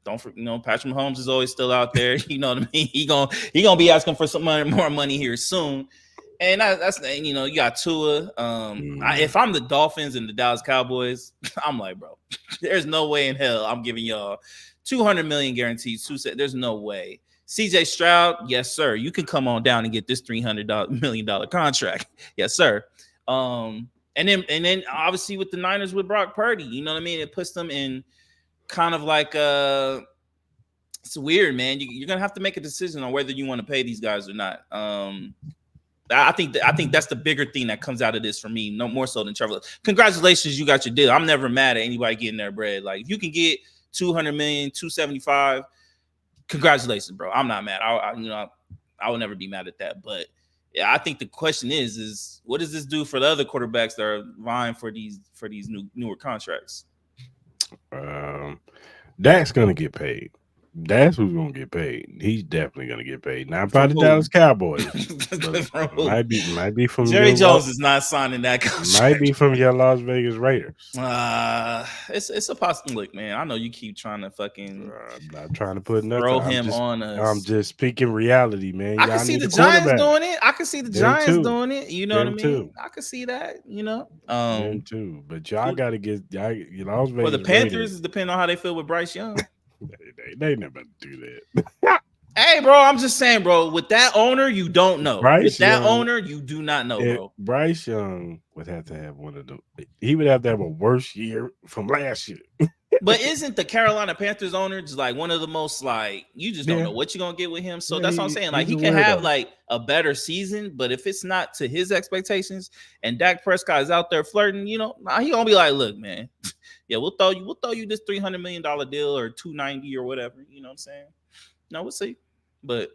Mahomes is always still out there. You know what I mean? He gonna be asking for some more money here soon. And that's you got Tua. If I'm the Dolphins and the Dallas Cowboys, I'm like, bro, there's no way in hell I'm giving y'all 200 million guaranteed. There's no way. CJ Stroud, yes sir, you can come on down and get this $300 million contract, yes sir. And then obviously with the Niners with Brock Purdy, you know what I mean? It puts them in kind of like it's weird, man. You're gonna have to make a decision on whether you want to pay these guys or not. I think that's the bigger thing that comes out of this for me, no more so than Trevor. Congratulations, you got your deal. I'm never mad at anybody getting their bread. Like if you can get 200 million, 275, congratulations, bro. I'm not mad. I will never be mad at that. But yeah, I think the question is what does this do for the other quarterbacks that are vying for these newer contracts? Dak's gonna get paid. That's who's gonna get paid. He's definitely gonna get paid. Not by From the who? Dallas Cowboys, but From who? might be from Jerry your Jones is not signing that might contract. be from your Las Vegas Raiders. It's a possible look, man. I know you keep trying to fucking I'm not trying to put nothing. throw him on I'm us. just speaking reality, man. I can Y'all see need the a Giants quarterback. doing it. I can see the Them Giants too. doing it. You know what I Them mean? too. I can see that. Them too. But y'all Who, gotta get y'all your Las for the Vegas Panthers, Raiders. it depends on how they feel with Bryce Young. They never do that. Hey, bro, I'm just saying, bro. With that owner, you don't know. With Bryce that Young, owner, you do not know, bro. Bryce Young would have to have one of them. He would have to have a worse year from last year. But isn't the Carolina Panthers owner just like one of the most like you just don't Yeah, know what you're gonna get with him? So yeah, that's what I'm saying. Like he's he a can have weirdo. like a better season, but if it's not to his expectations and Dak Prescott is out there flirting, he gonna be like, look, man, yeah, we'll throw you this $300 million deal or 290 or whatever. You know what I'm saying? No, we'll see. But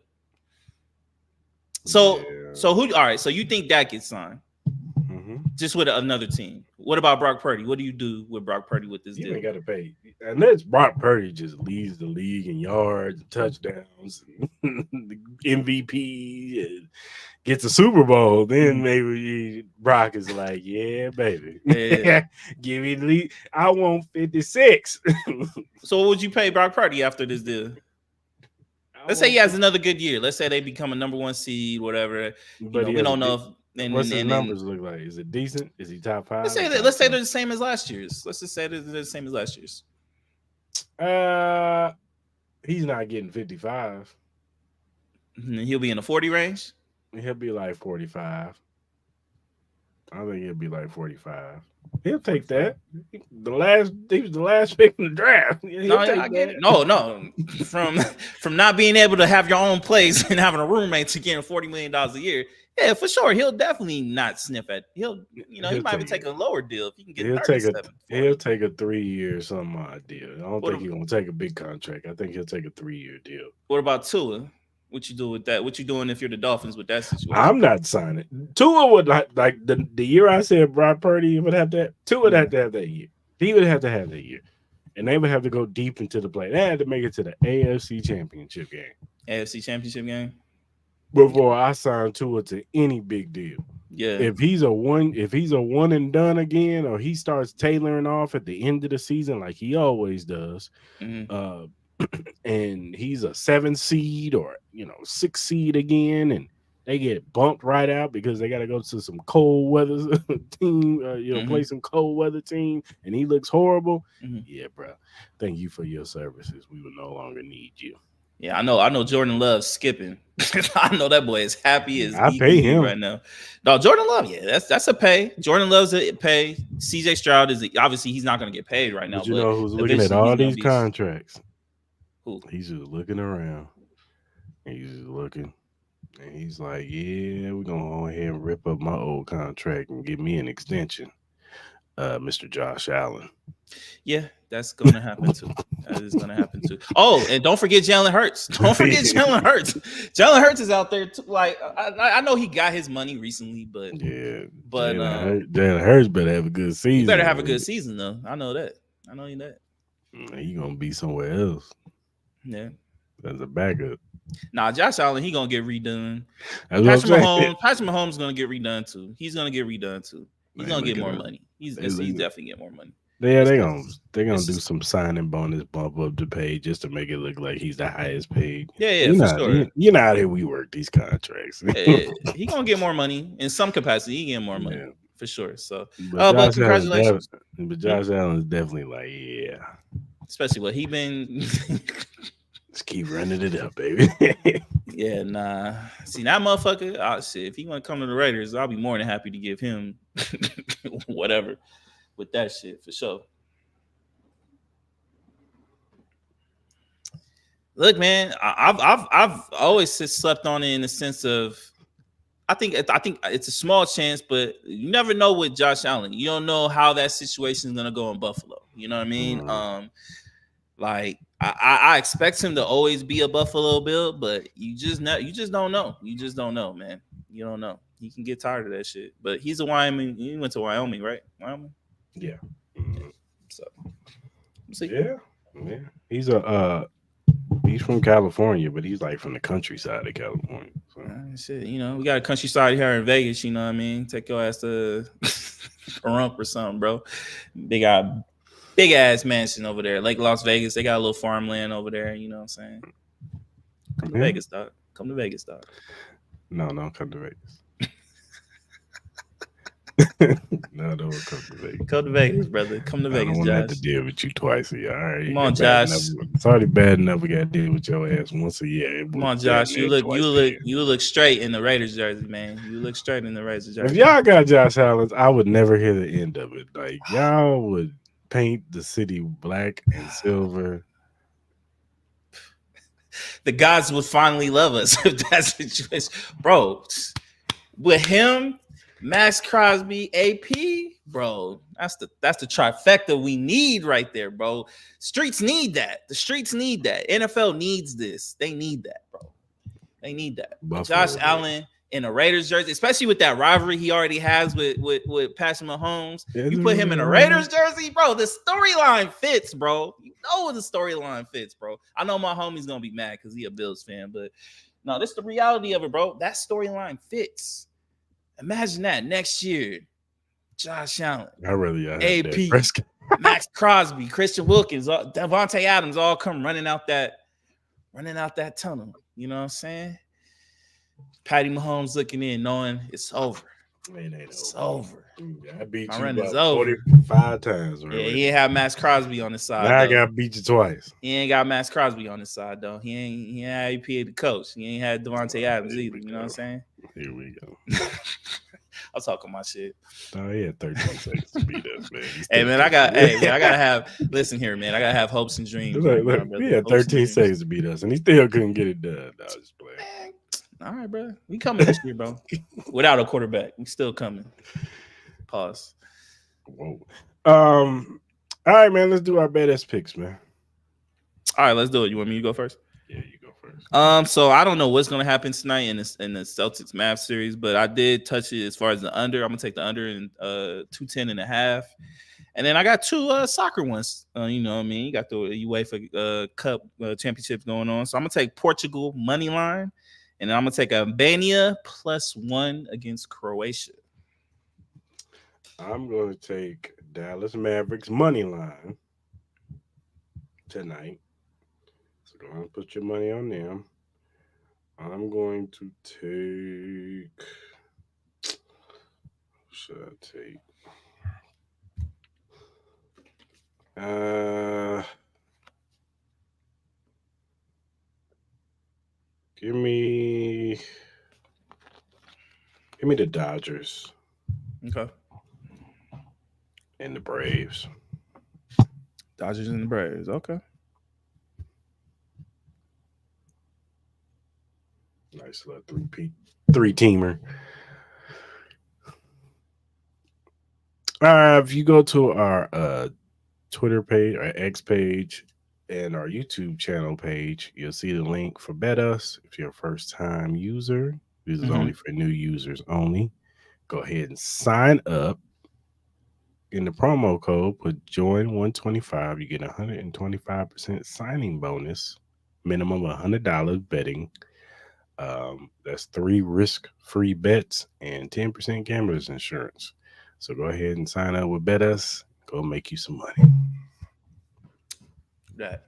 so Yeah. who? All right, so you think Dak gets signed hmm just with another team? What about Brock Purdy? What do you do with Brock Purdy with this You deal? ain't got to pay unless Brock Purdy just leads the league in yards, and touchdowns, and MVP, and gets a Super Bowl. Then Mhm. maybe Brock is like, "Yeah, baby, Yeah. give me the lead. I want 56. So what would you pay Brock Purdy after this deal? I Let's say he want has 50. another good year. Let's say they become a number one seed, whatever. But he We has a don't know if what's his and then numbers look like? Is it decent? Is he top let's five or say that top let's say they're 10? the same as last year's. Let's just say they're the same as last year's. Uh, he's not getting 55. He'll be in the 40 range. He'll be like 45. I think he'll be like 45. He'll take 45. that. He was the last pick in the draft. He'll No, yeah, I take get it. that. No. From not being able to have your own place and having a roommate to getting $40 million a year. Yeah, for sure. He'll definitely not sniff at. He He'll might even take take it. a lower deal if he can get He'll take a 37, he'll 40. take a 3 year some odd deal. I don't What think ab- he's gonna take a big contract. I think he'll take a 3 year deal. what about Tua? What you do with that? What you doing if you're the Dolphins with that situation? I'm not signing. Tua would like the year I said Brock Purdy would have that. Tua would have Mhm. to have that year. He would have to have that year, and they would have to go deep into the play. They had to make it to the AFC Championship game AFC Championship game. Yeah, before I sign Tua to any big deal. yeah. If he's a one and done again, or he starts tailoring off at the end of the season like he always does, Hmm. uh, and he's a 7 seed or 6 seed again, and they get bumped right out because they got to go to some cold weather team, Hmm. play some cold weather team, and he looks horrible. Hmm. Yeah, bro. Thank you for your services. We will no longer need you. Yeah, I know. I know. Jordan Love skipping. I know that boy is happy as I pay EBB him, right now. No, Jordan Love. Yeah, that's a pay. Jordan Love's a pay. CJ Stroud is obviously he's not going to get paid right now, but you but know who's looking at eventually all he's going to these be contracts? who. He's just looking around. He's just looking. And he's like, yeah, we're going to go ahead and rip up my old contract and give me an extension. Mr. Josh Allen. Yeah, that's going to happen too. That is going to happen too. Oh, and don't forget Jalen Hurts. Don't forget Jalen Hurts. Jalen Hurts is out there too. Like I know he got his money recently, but Yeah, but Jalen Hurts better have a good he better season. have a good season though. I know that. I know that. He gonna be somewhere else Yeah. as a backup. Nah, Josh Allen, he gonna get redone. That's what I'm saying. Patrick Mahomes gonna get redone too. He's gonna get redone too. He's They gonna get looking more at money. they He's looking. definitely get more money. Yeah, It's they because gonna they gonna it's do just some signing bonus bump up the pay just to make it look like he's the highest paid. yeah, You for know, sure. you know how we work these contracts. He gonna get more money in some capacity. He get more money Yeah, for sure. So, but but Josh Allen, congratulations. Hmm? Josh Allen is definitely like, yeah, Especially what he been. let's keep running it up, baby. Yeah, nah. See that motherfucker. Oh shit. If he want to come to the Raiders, I'll be more than happy to give him whatever with that shit for sure. Look, man, I've always slept on it in the sense of I think it's a small chance, but you never know with Josh Allen. You don't know how that situation is gonna go in Buffalo. You know what I mean? Mm, Like I expect him to always be a Buffalo Bill, but you just don't know. You just don't know, man. You don't know. He can get tired of that shit. But he's a Wyoming. He went to Wyoming, right? Wyoming. yeah. Yeah. So we'll see. Yeah, yeah. He's a He's from California, but he's like from the countryside of California. So Shit, we got a countryside here in Vegas. You know what I mean? Take your ass to a rump or something, bro. They got big ass mansion over there, Lake Las Vegas. They got a little farmland over there. You know what I'm saying? Come to yeah. Vegas, dog. Come to Vegas, dog. No, don't come to Vegas. No, don't come to Vegas. Come to Vegas, brother. Come to I don't Vegas, want to have to Josh. deal with you twice a year. All right, Come on, bad enough. Josh. It's already bad enough we got to deal with your ass once a year. It Come was on, damn Josh. near You look, twice you a look, year. you look straight in the Raiders jersey, man. You look straight in the Raiders If jersey. y'all got Josh Allen's, I would never hear the end of it. Like y'all would paint the city black and silver. The gods would finally love us if that's the situation, bro. With him, Max Crosby, AP, bro. That's the trifecta we need right there, bro. Streets need that. The streets need that. NFL needs this. They need that, bro. They need that. But Josh Buffalo. Allen in a Raiders jersey, especially with that rivalry he already has with Patrick Mahomes, you put him in a Raiders jersey, bro. The storyline fits, bro. You know the storyline fits, bro. I know my homie's gonna be mad because he a Bills fan, but no, this is the reality of it, bro. That storyline fits. Imagine that next year, Josh Allen, I really AP, Max Crosby, Christian Wilkins, Devontae Adams, all come running out that tunnel. You know what I'm saying? Patty Mahomes looking in, knowing it's over. It's over. I beat My you run is about over. 45 times. Yeah, he ain't have Max Crosby on the side. Now I though. got to beat you twice. He ain't got Max Crosby on the side though. He ain't had AP the coach. He ain't had Devontae Adams either. You know what I'm saying? Here we go. I'm talking my shit. Oh, he had 13 seconds to beat us, man. Hey man, I gotta have. Listen here, man. I gotta have hopes and dreams. Look, he had 13 seconds to beat us, and he still couldn't get it done. I was just playing. All right, bro. We coming this year, bro. Without a quarterback, we still coming. Pause. Whoa. All right, man. Let's do our badass picks, man. All right, let's do it. You want me to go first? Yeah, you go first. So I don't know what's gonna happen tonight in the Celtics Mavs series, but I did touch it as far as the under. I'm gonna take the under in 210.5. And then I got two soccer ones. You know what I mean? You got the UEFA Cup championships going on. So I'm gonna take Portugal money line, and then I'm gonna take Albania +1 against Croatia. I'm going to take Dallas Mavericks money line tonight. So go ahead and put your money on them. I'm going to take. What should I take? Give me the Dodgers. Okay. And the Braves. Dodgers and the Braves. Okay. Nice little three-teamer. If you go to our Twitter page, our X page, and our YouTube channel page, you'll see the link for Bet Us. If you're a first-time user, this is only for new users only. Go ahead and sign up. In the promo code, put join125. You get 125% signing bonus, minimum $100 betting. That's 3 risk-free bets and 10% gambler's insurance. So go ahead and sign up with Bet Us. Go make you some money. That.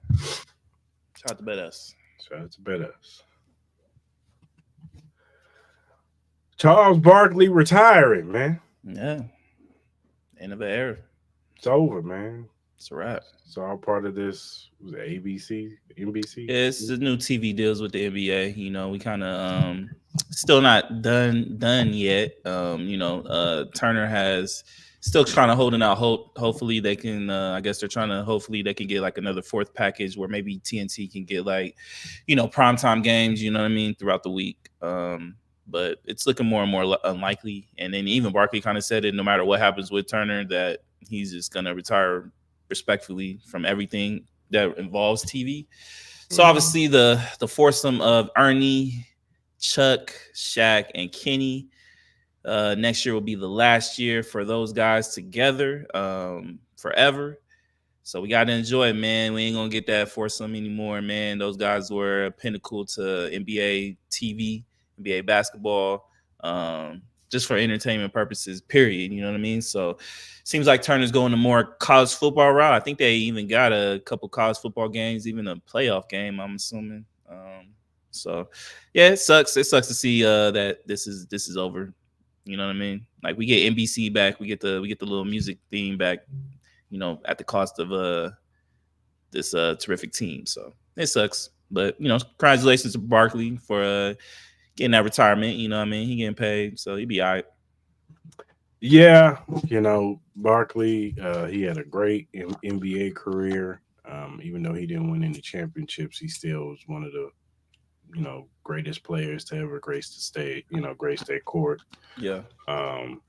Shout out to Bet Us. Shout out to Bet Us. Charles Barkley retiring, man. Yeah. End of the era. It's over, man. It's a wrap. It's all part of this. Was it ABC, NBC? Yeah, it's the new TV deals with the NBA. You know, we kind of still not done yet. Turner has still trying to holding out hope. Hopefully they can. I guess they're trying to. Hopefully they can get like another fourth package where maybe TNT can get like, primetime games. You know what I mean, throughout the week. But it's looking more and more unlikely. And then even Barkley kind of said it, no matter what happens with Turner, that he's just going to retire respectfully from everything that involves TV. So obviously the foursome of Ernie, Chuck, Shaq, and Kenny next year will be the last year for those guys together forever. So we got to enjoy it, man. We ain't gonna get that foursome anymore, man. Those guys were a pinnacle to NBA TV, NBA basketball, just for entertainment purposes. Period. You know what I mean? So seems like Turner's going to more college football route. I think they even got a couple college football games, even a playoff game. I'm assuming. So yeah, it sucks. It sucks to see that this is over. You know what I mean? Like we get NBC back, we get the little music theme back, at the cost of this terrific team. So it sucks. But congratulations to Barkley for getting that retirement. You know what I mean? He getting paid, so he'd be all right. Yeah, Barkley, he had a great NBA career. Even though he didn't win any championships, he still was one of the greatest players to ever grace that court. Yeah. Um,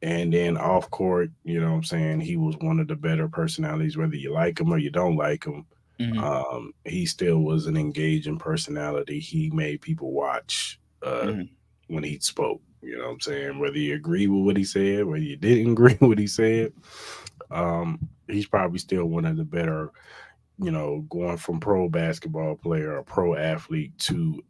and then off court, what I'm saying, he was one of the better personalities, whether you like him or you don't like him. Hmm. He still was an engaging personality. He made people watch Hmm. when he spoke. You know what I'm saying? Whether you agree with what he said, whether you didn't agree with what he said, he's probably still one of the better, going from pro basketball player or pro athlete to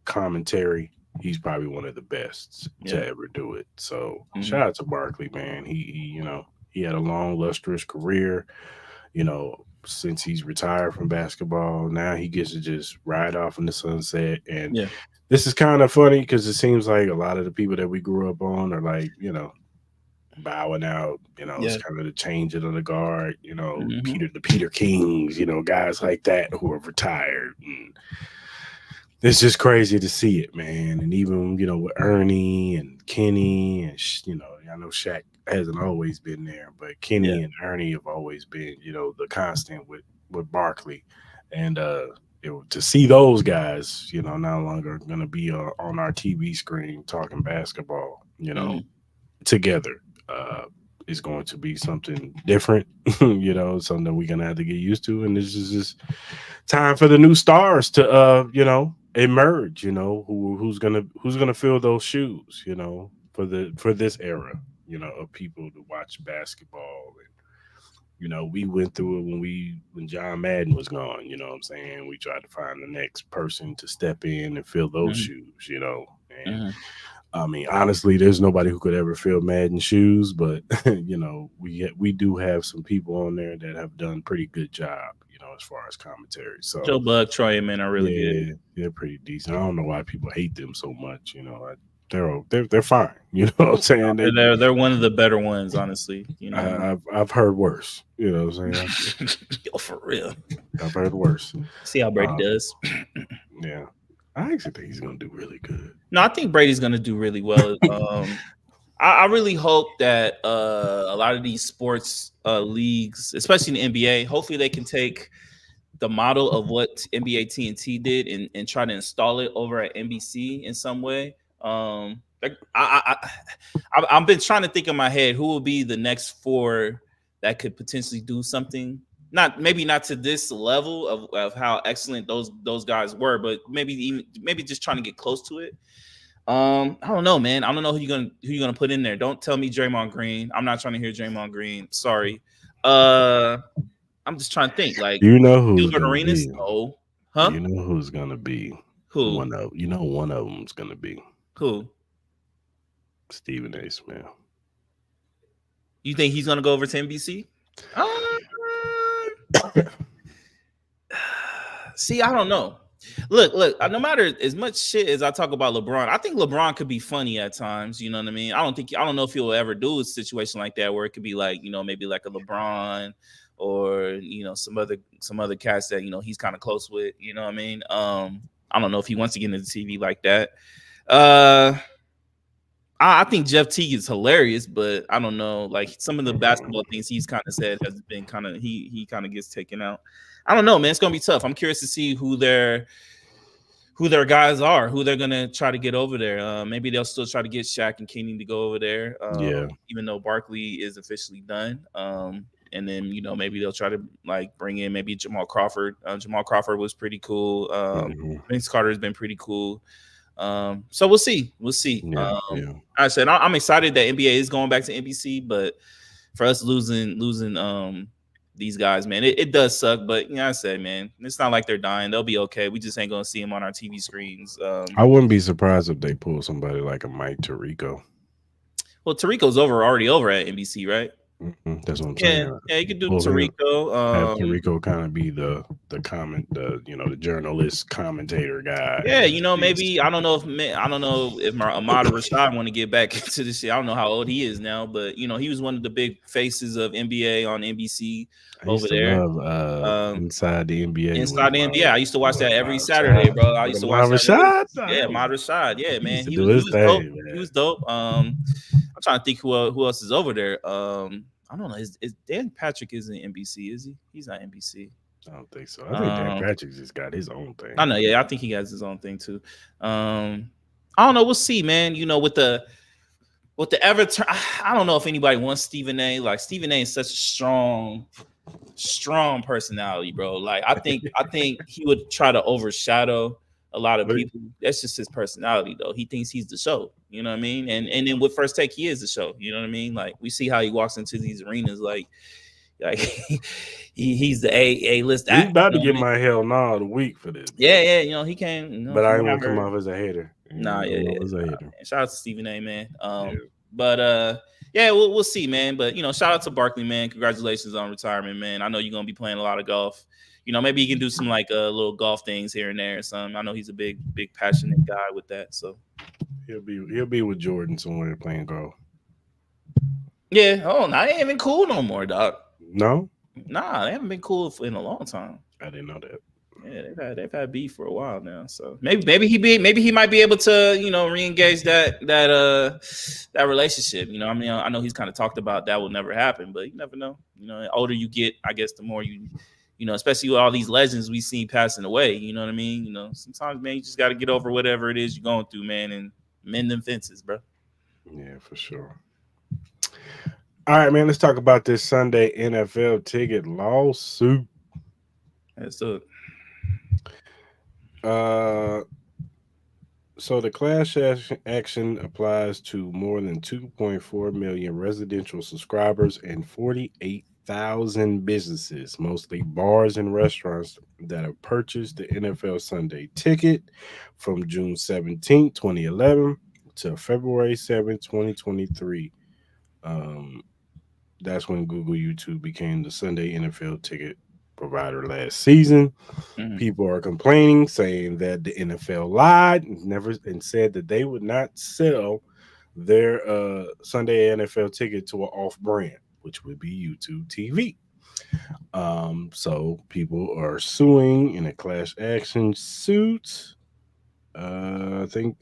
commentary. He's probably one of the best Yeah. to ever do it. So Hmm. shout out to Barkley, man. He had a long, lustrous career. Since he's retired from basketball, now he gets to just ride off in the sunset. And Yeah. this is kind of funny because it seems like a lot of the people that we grew up on are like, bowing out. It's Yeah. kind of the changing of the guard. Hmm. The Peter Kings. Guys like that who have retired. And it's just crazy to see it, man. And even with Ernie and Kenny, and I know Shaq hasn't always been there, but Yeah. Kenny and Ernie have always been the constant with Barkley, and to see those guys, no longer going to be on our TV screen talking basketball, Hmm. together. Uh, is going to be something different, something that we're gonna have to get used to. And this is just time for the new stars to emerge, who's gonna fill those shoes, for this era, of people to watch basketball. And we went through it when John Madden was gone. What I'm saying? We tried to find the next person to step in and fill those Hmm. shoes, and Hmm. I mean, honestly, there's nobody who could ever fill Madden shoes, but we do have some people on there that have done pretty good job, as far as commentary. So Joe Buck, Troy, and man are really good. yeah, they're pretty decent. I don't know why people hate them so much. They're fine. You know what I'm saying? They're one of the better ones, honestly. You know what I mean? I've heard worse. You know what I'm saying? Yo, for real. I've heard worse. See how Brady Uh, does. yeah, I actually think he's gonna do really good. No, I think Brady's gonna do really well. I really hope that a lot of these sports leagues, especially in the NBA, hopefully they can take the model of what NBA TNT did and try to install it over at NBC in some way. Like I've been trying to think in my head who will be the next four that could potentially do something. Not maybe not to this level of how excellent those guys were, but maybe just trying to get close to it. I don't know, man. I don't know who you gonna put in there. Don't tell me Draymond Green. I'm not trying to hear Draymond Green. Sorry. Uh, I'm just trying to think. Like You know who's Gilbert gonna Arenas? be. No. Huh? Who? One of them's gonna be Who? Stephen A. Smith. You think he's gonna go over to NBC? Uh, See, I don't know. Look. No matter as much shit as I talk about LeBron, I think LeBron could be funny at times. You know what I mean? I don't know if he'll ever do a situation like that where it could be like maybe like a LeBron or some other cats that he's kind of close with. You know what I mean? I don't know if he wants to get into TV like that. Uh, I think Jeff Teague is hilarious, but I don't know. Like some of the basketball things he's kind of said has been kind of he kind of gets taken out. I don't know, man. It's gonna be tough. I'm curious to see who their guys are, who they're gonna try to get over there. Maybe they'll still try to get Shaq and Kenny to go over there, Yeah. even though Barkley is officially done. And then maybe they'll try to like bring in maybe Jamal Crawford. Jamal Crawford was pretty cool. Hmm. Vince Carter has been pretty cool. So we'll see. We'll see. Yeah. Yeah. I said I'm excited that NBA is going back to NBC, but for us losing these guys, man, it does suck. But you know, I said, man, it's not like they're dying. They'll be okay. We just ain't gonna see them on our TV screens. I wouldn't be surprised if they pull somebody like a Mike Tirico. Well, Tarico's already over at NBC, right? That's what I'm Yeah, saying. yeah, you could do Pull him, Tarico. have Tirico kind of be the comment, the journalist commentator guy. Yeah, And you know, he's, maybe I don't know if Ahmad Rashad want to get back into this shit. I don't know how old he is now, but you know, he was one of the big faces of NBA on NBC I over used to there. love Um, Inside the NBA Inside the NBA, I used to watch with that every Ahmad Saturday, Rashad. bro. I With used to watch Ahmad that really. Rashad, Yeah, no, Ahmad Rashad. Yeah, he man, used to he do was he his was dope. thing, He man. was dope. I'm trying to think who else is over there. I don't know. Is Dan Patrick is in NBC? Is he? He's not NBC. I don't think so. I think Dan Um, Patrick just got his own thing. I know. Yeah, I think he has his own thing too. I don't know. We'll see, man. You know, with the Everton, I don't know if anybody wants Stephen A. Like Stephen A. is such a strong personality, bro. Like I think he would try to overshadow a lot of But people. That's just his personality, though. He thinks he's the show. You know what I mean? And then with First Take, he is the show. You know what I mean? Like we see how he walks into these arenas, like he's the A list he's act. about You to know what get I mean? my hell no of the week for this, Yeah, yeah. You know he came. You know but from I ain't what I want to come heard. off as a hater. I ain't Nah, want to yeah, come off yeah. as a hater. Shout out to Stephen A, man. Yeah. But yeah, we'll see, man. But you know, shout out to Barkley, man. Congratulations on retirement, man. I know you're gonna be playing a lot of golf. You know, maybe you can do some like little golf things here and there or something. I know he's a big passionate guy with that. So He'll be with Jordan somewhere playing golf. yeah. Oh, nah, they ain't been cool no more, dog. No, Nah, they haven't been cool in a long time. I didn't know that. Yeah, they've had beef for a while now. So maybe he might be able to reengage that relationship. You know, I mean, I know he's kind of talked about that will never happen, but you never know. You know, the older you get, I guess the more especially with all these legends we seen passing away. You know what I mean? You know, sometimes man, you just got to get over whatever it is you're going through, man, and mend them fences, bro. Yeah, for sure. All right, man. Let's talk about this Sunday NFL ticket lawsuit. That's it. Uh, so the action applies to more than 2.4 million residential subscribers and 48,000 businesses, mostly bars and restaurants, that have purchased the NFL Sunday ticket from June 17, 2011 to February 7th, 2023. Um, that's when Google YouTube became the Sunday NFL ticket provider last season. Mm-hmm. People are complaining, saying that the NFL lied and said that they would not sell their Sunday NFL ticket to an off-brand, which would be YouTube TV. So people are suing in a class action suit. I think,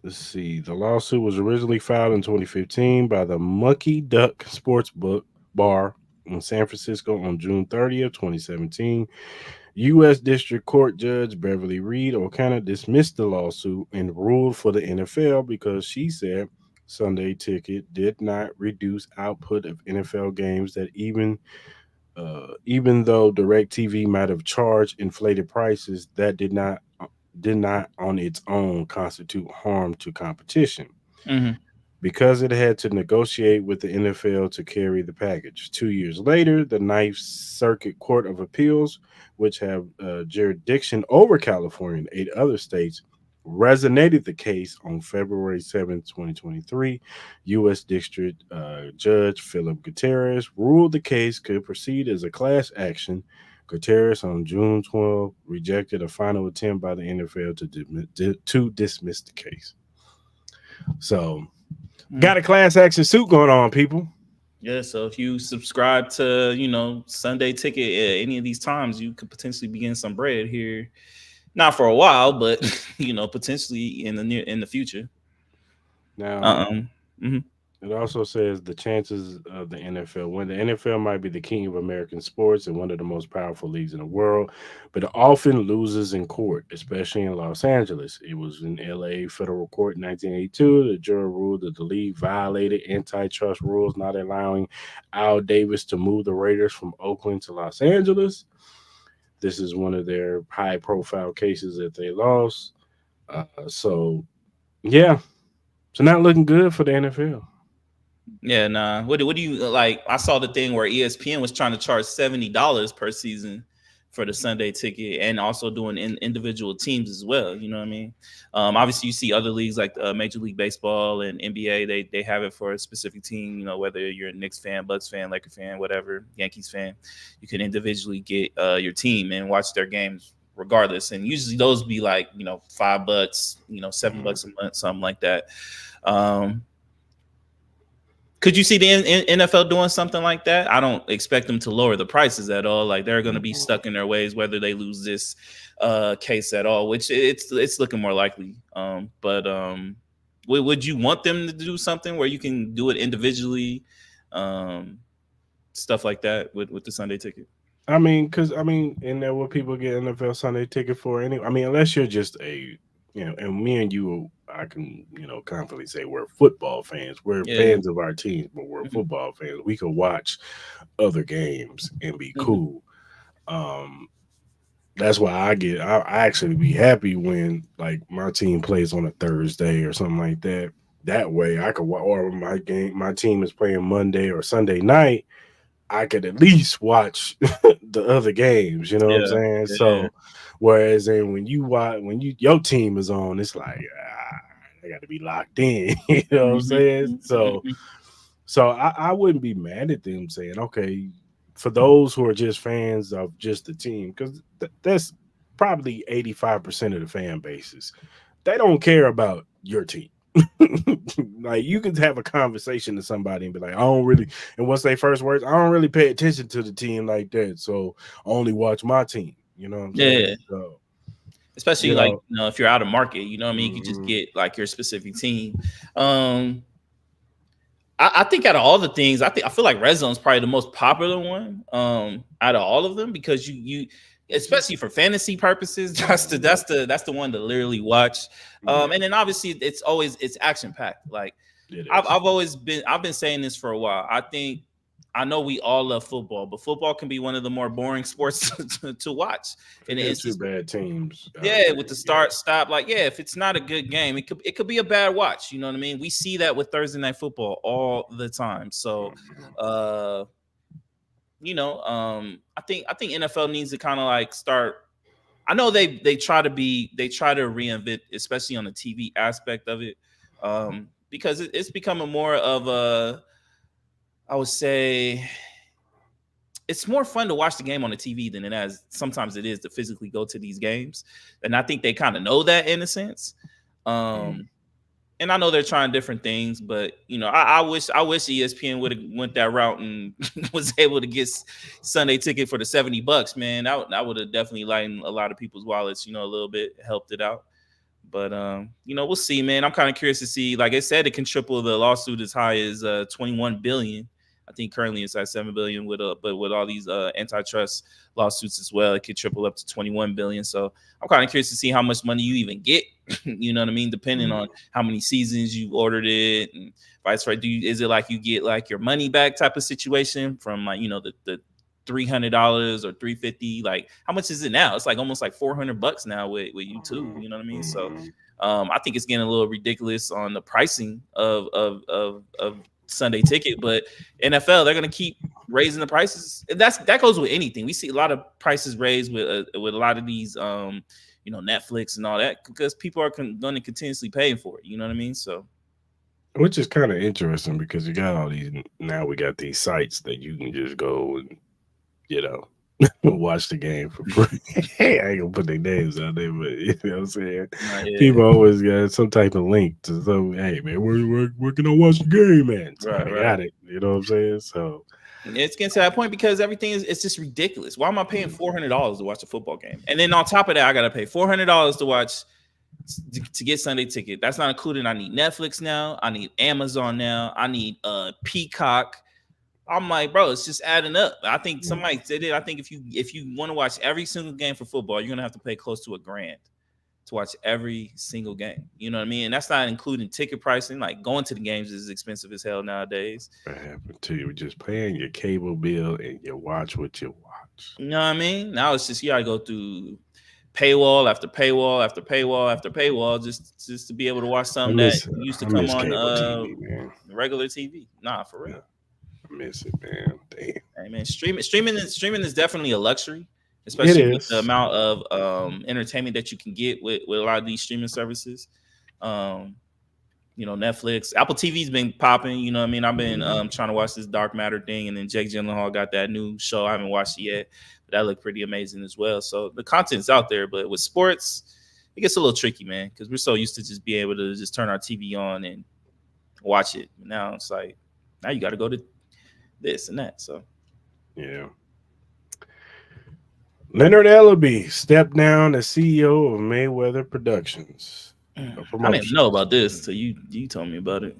let's see, the lawsuit was originally filed in 2015 by the Mucky Duck Sportsbook Bar in San Francisco on June 30th, 2017. U.S. District Court Judge Beverly Reed O'Connor dismissed the lawsuit and ruled for the NFL because she said Sunday Ticket did not reduce output of NFL games, that even though DirecTV might have charged inflated prices, that did not on its own constitute harm to competition, Mm-hmm. because it had to negotiate with the NFL to carry the package. 2 years later, the Ninth Circuit Court of Appeals, which have jurisdiction over California and 8 other states, resonated the case on February 7th, 2023. U.S. District Judge Philip Gutierrez ruled the case could proceed as a class action. Gutierrez on June 12th rejected a final attempt by the NFL to dismiss the case. So, got a class action suit going on, people. Yeah, so if you subscribe to, Sunday Ticket at any of these times, you could potentially be getting some bread here. Not for a while, but potentially in the future. Now, Um, mhm. it also says the chances of the NFL, when the NFL might be the king of American sports and one of the most powerful leagues in the world, but it often loses in court, especially in Los Angeles. It was in LA federal court in 1982. The jury ruled that the league violated antitrust rules, not allowing Al Davis to move the Raiders from Oakland to Los Angeles. This is one of their high profile cases that they lost. So, yeah, so not looking good for the NFL. Yeah, nah. What do you like? I saw the thing where ESPN was trying to charge $70 per season for the Sunday ticket, and also doing individual teams as well. You know what I mean? Obviously, you see other leagues like Major League Baseball and NBA. They have it for a specific team. You know, whether you're a Knicks fan, Bucks fan, Laker fan, whatever, Yankees fan, you can individually get your team and watch their games regardless. And usually those be like $5, $7 a month, something like that. Um, could you see the NFL doing something like that? I don't expect them to lower the prices at all. Like they're going to be stuck in their ways, whether they lose this case at all, which it's looking more likely. But would you want them to do something where you can do it individually, um, stuff like that with the Sunday ticket? I mean, because I mean, and there what people get NFL Sunday ticket for anyway. I mean, unless you're just a, and me and you, I can, confidently say we're football fans. We're Yeah, yeah. fans of our teams, but we're Hmm. football fans. We could watch other games and be Hmm. cool. Um, that's why I actually be happy when like my team plays on a Thursday or something like that. That way I could, or my team is playing Monday or Sunday night. I could at least watch the other games. You know what I'm Yeah, saying? yeah. So, whereas then when you watch when your team is on, it's like I got to be locked in. You know what I'm Hmm. saying? So, Hmm. I wouldn't be mad at them saying, okay, for those who are just fans of just the team, because that's probably 85% of the fan bases. They don't care about your team. Like you can have a conversation to somebody and be like, I don't really, and what's their first words? I don't really pay attention to the team like that, so I only watch my team. You know what I'm saying? Yeah, So especially you like know, if you're out of market, you know what I mean. You could just mhm. get like your specific team. Um, I think out of all the things, I feel like Red Zone is probably the most popular one out of all of them because you especially for fantasy purposes, that's the one to literally watch. Yeah, And then obviously it's action packed. Like it I've, is. I've always been I've been saying this for a while. I know we all love football, but football can be one of the more boring sports to watch. If And it got it's two just bad teams out yeah, there, with the yeah. start stop, like yeah, if it's not a good game, it could be a bad watch. You know what I mean? We see that with Thursday night football all the time. So, Mhm. uh, I think NFL needs to kind of like start. I know they try to reinvent, especially on the TV aspect of it, because it's becoming more of a, I would say, it's more fun to watch the game on the TV than sometimes it is to physically go to these games. And I think they kind of know that in a sense. Mhm. Um, and I know they're trying different things, but I wish ESPN would have went that route and was able to get Sunday ticket for the $70, man. That would have definitely lightened a lot of people's wallets, a little bit, helped it out. But we'll see, man. I'm kind of curious to see. Like I said, it can triple the lawsuit as high as 21 billion. I think currently it's at 7 billion but with all these antitrust lawsuits as well, it could triple up to 21 billion. So I'm kind of curious to see how much money you even get. You know what I mean? Depending on Mhm. how many seasons you ordered it and vice versa. Is it like you get like your money back type of situation from like the $300 or 350? Like how much is it now? It's like almost like $400 now with YouTube. You know what I mean? So Mhm. I think it's getting a little ridiculous on the pricing of Sunday ticket, but NFL they're gonna keep raising the prices. That goes with anything. We see a lot of prices raised with a lot of these Netflix and all that because people are going to continuously paying for it. You know what I mean? So Which is kind of interesting because you got all these now. We got these sites that you can just go and you know watch the game for free. I ain't gonna put their names out there, but you know what I'm saying. yeah, People always got some type of link to some. Hey man, where can I watch the game, man? right, Somebody right. got it. You know what I'm saying? So It's getting to that point because everything is it's just ridiculous. Why am I paying mm, $400 to watch a football game? And then on top of that, I gotta pay $400 to watch to get Sunday ticket. That's not including. I need Netflix now. I need Amazon now. I need Peacock. I'm like, bro, it's just adding up. I think somebody did it. I think if you want to watch every single game for football, you're gonna have to pay close to $1,000 to watch every single game. You know what I mean? And that's not including ticket pricing. Like going to the games is expensive as hell nowadays. what happened to you? Just paying your cable bill and you watch what you watch. You know what I mean? Now it's just you gotta go through paywall after paywall after paywall after paywall just to be able to watch I something that miss used to I come miss on cable TV, man. regular TV. Nah, for Yeah, real. I miss it, man. Damn. Hey man, streaming is definitely a luxury, It especially with the is. amount of entertainment that you can get with a lot of these streaming services. Um, Netflix, Apple TV's been popping. You know what I mean? I've been trying to watch this Dark Matter thing, and then Jake Gyllenhaal got that new show. I haven't watched it yet, but that looked pretty amazing as well. So the content's out there, but with sports, it gets a little tricky, man, because we're so used to just being able to just turn our TV on and watch it. Now it's like now you got to go to this and that. So Yeah. Leonard Ellaby stepped down as CEO of Mayweather Productions or I didn't even know Promotions. about this till you told me about it.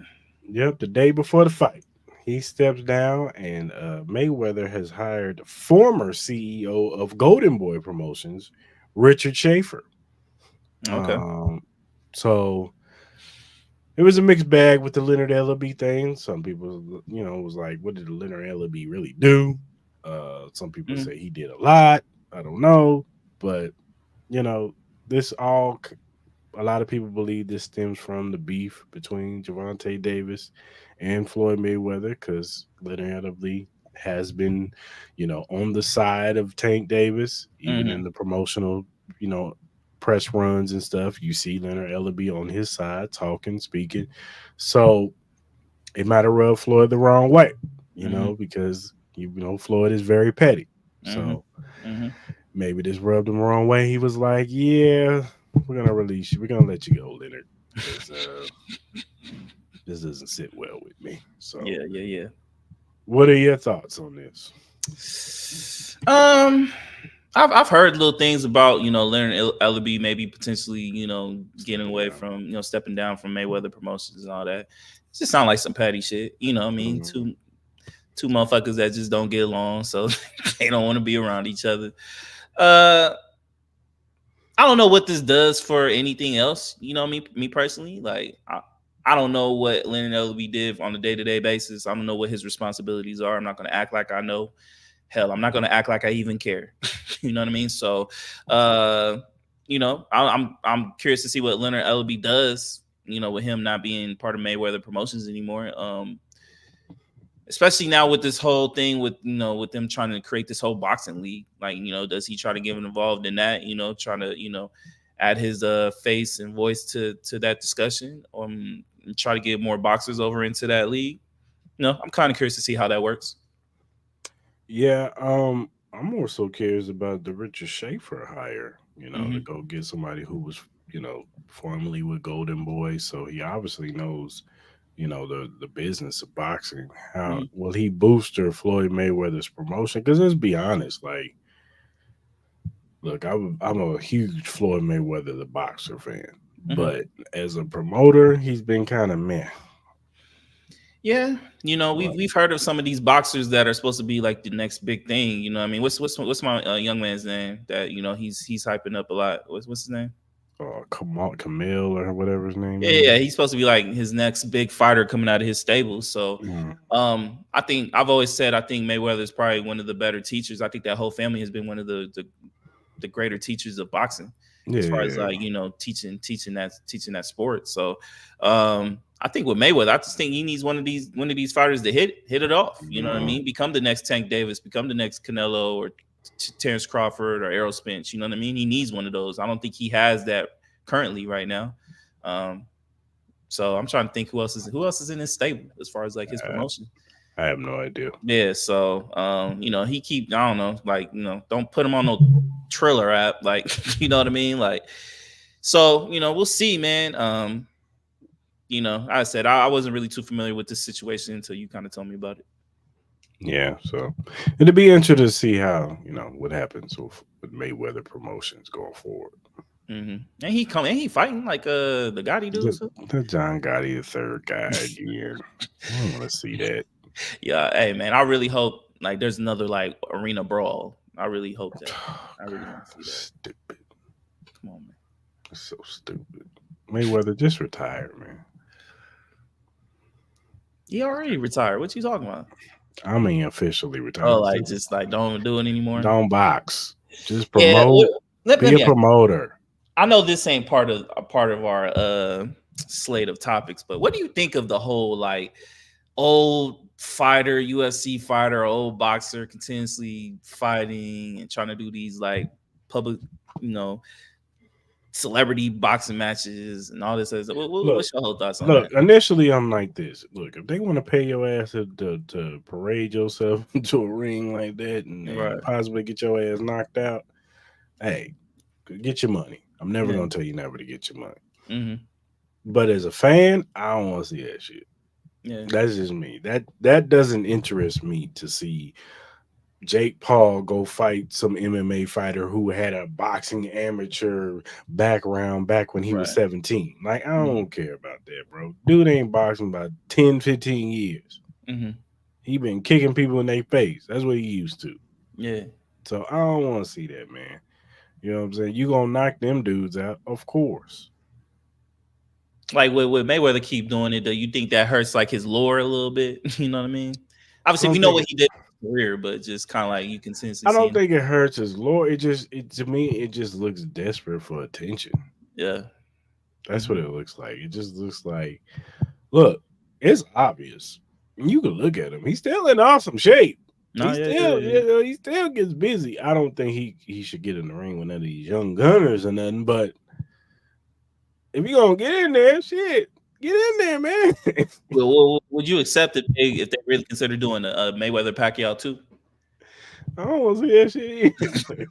Yep, the day before the fight, he steps down, and Mayweather has hired former CEO of Golden Boy Promotions, Richard Schaefer. Okay. Um, so it was a mixed bag with the Leonard Ellaby thing. Some people, was like, "What did Leonard Ellaby really do?" Some people Mm-hmm. say he did a lot. I don't know, but you know, this all a lot of people believe this stems from the beef between Javante Davis and Floyd Mayweather because Leonard Lee has been, on the side of Tank Davis, even in Mm-hmm. the promotional, you know, press runs and stuff. You see Leonard Ellaby on his side talking, speaking. So it might have rubbed Floyd the wrong way, Mm-hmm. because Floyd is very petty. Mm-hmm. So Mm-hmm. maybe this rubbed him the wrong way. He was like, "Yeah, we're gonna release you. We're gonna let you go, Leonard, because this doesn't sit well with me." So, Yeah, yeah, yeah. what are your thoughts on this? Um, I've heard little things about Leonard Ellaby maybe potentially getting Stepping away down. from stepping down from Mayweather Promotions and all that. It just sound like some petty shit. You know what I mean? Mhm. Two motherfuckers that just don't get along, so they don't want to be around each other. Uh, I don't know what this does for anything else. You know me personally, like I don't know what Leonard Ellaby did on a day to day basis. I don't know what his responsibilities are. I'm not going to act like I know. Hell, I'm not going to act like I even care. You know what I mean? So, uh, I'm curious to see what Leonard Ellaby does. With him not being part of Mayweather Promotions anymore. Especially now with this whole thing with with them trying to create this whole boxing league. Like, does he try to get involved in that? Trying to add his face and voice to that discussion. And try to get more boxers over into that league. I'm kind of curious to see how that works. Yeah, I'm more so curious about the Richard Schaefer hire. To Hmm. go get somebody who was, formerly with Golden Boy, so he obviously knows, the business of boxing. How Hmm. will he booster Floyd Mayweather's promotion? Because let's be honest, like, look, I'm a huge Floyd Mayweather the boxer fan, Hmm. but as a promoter, he's been kind of meh. Yeah, we've Like, we've heard of some of these boxers that are supposed to be like the next big thing. What I mean? What's my young man's name that he's hyping up a lot? What's his name? Camille or whatever his name Yeah, is. yeah, he's supposed to be like his next big fighter coming out of his stable. So, Mm. I think I've always said I think Mayweather is probably one of the better teachers. I think that whole family has been one of the greater teachers of boxing, Yeah, as far as yeah, like teaching that sport. So, I think with Mayweather, I just think he needs one of these fighters to hit it off. You know what I Mhm. mean? Become the next Tank Davis, become the next Canelo or Terrence Crawford or Errol Spence. You know what I mean? He needs one of those. I don't think he has that currently right now. Um, so I'm trying to think who else is in his stable as far as like his I, promotion. I have no idea. Yeah, so he keep I don't know, like don't put him on no Triller app, like you know what I mean, like so we'll see, man. I said I wasn't really too familiar with this situation until you kind of told me about it. Yeah, so it'll be interesting to see how what happens with Mayweather promotions going forward. And he fighting like the Gotti dude. The, So the John Gotti the third guy again. I don't want to see that. yeah, hey man, I really hope like there's another like arena brawl. I really hope that. Oh, I really want to see God, that. stupid. Come on, man. It's so stupid. Mayweather just retired, man. He already retired. What you talking about? I mean, officially Oh, retired. like just like don't do it anymore. Don't box. Just Yeah, promote. let Be a me ask. promoter. I know this ain't part of our slate of topics, but what do you think of the whole like old fighter, UFC fighter, old boxer continuously fighting and trying to do these like public, you know, celebrity boxing matches and all this other stuff? Look, What's your whole thoughts on look. that? Initially, I'm like this. Look, if they want to pay your ass to parade yourself into a ring like that and Right. possibly get your ass knocked out, hey, get your money. I'm never Yeah. gonna tell you never to get your money. Mm-hmm. But as a fan, I don't want to see that shit. Yeah. That's just me. That doesn't interest me to see Jake Paul go fight some MMA fighter who had a boxing amateur background back when he was Right. 17. Like, I Mm-hmm. don't care about that, bro. Dude ain't boxing about 10, 15 years. Mm-hmm. He been kicking people in their face. That's what he used to. Yeah. So I don't want to see that, man. You know what I'm saying? You gonna knock them dudes out, of course. Like with Mayweather keep doing it, do you think that hurts like his lore a little bit? You know what I mean? I Obviously, we don't know think what it, he did in his career, but just kind of like you continuously I don't seeing. think it hurts his lore. It to me it just looks desperate for attention. Yeah. That's what Mm-hmm. it looks like. It just looks like, look, it's obvious. You can look at him. He's still in awesome shape. No, yeah, yeah, yeah. He still gets busy. I don't think he should get in the ring with none of these young gunners or nothing. But if you gonna get in there, shit, get in there, man. Well, would you accept it if they really consider doing a Mayweather Pacquiao too? I don't want to see that shit either.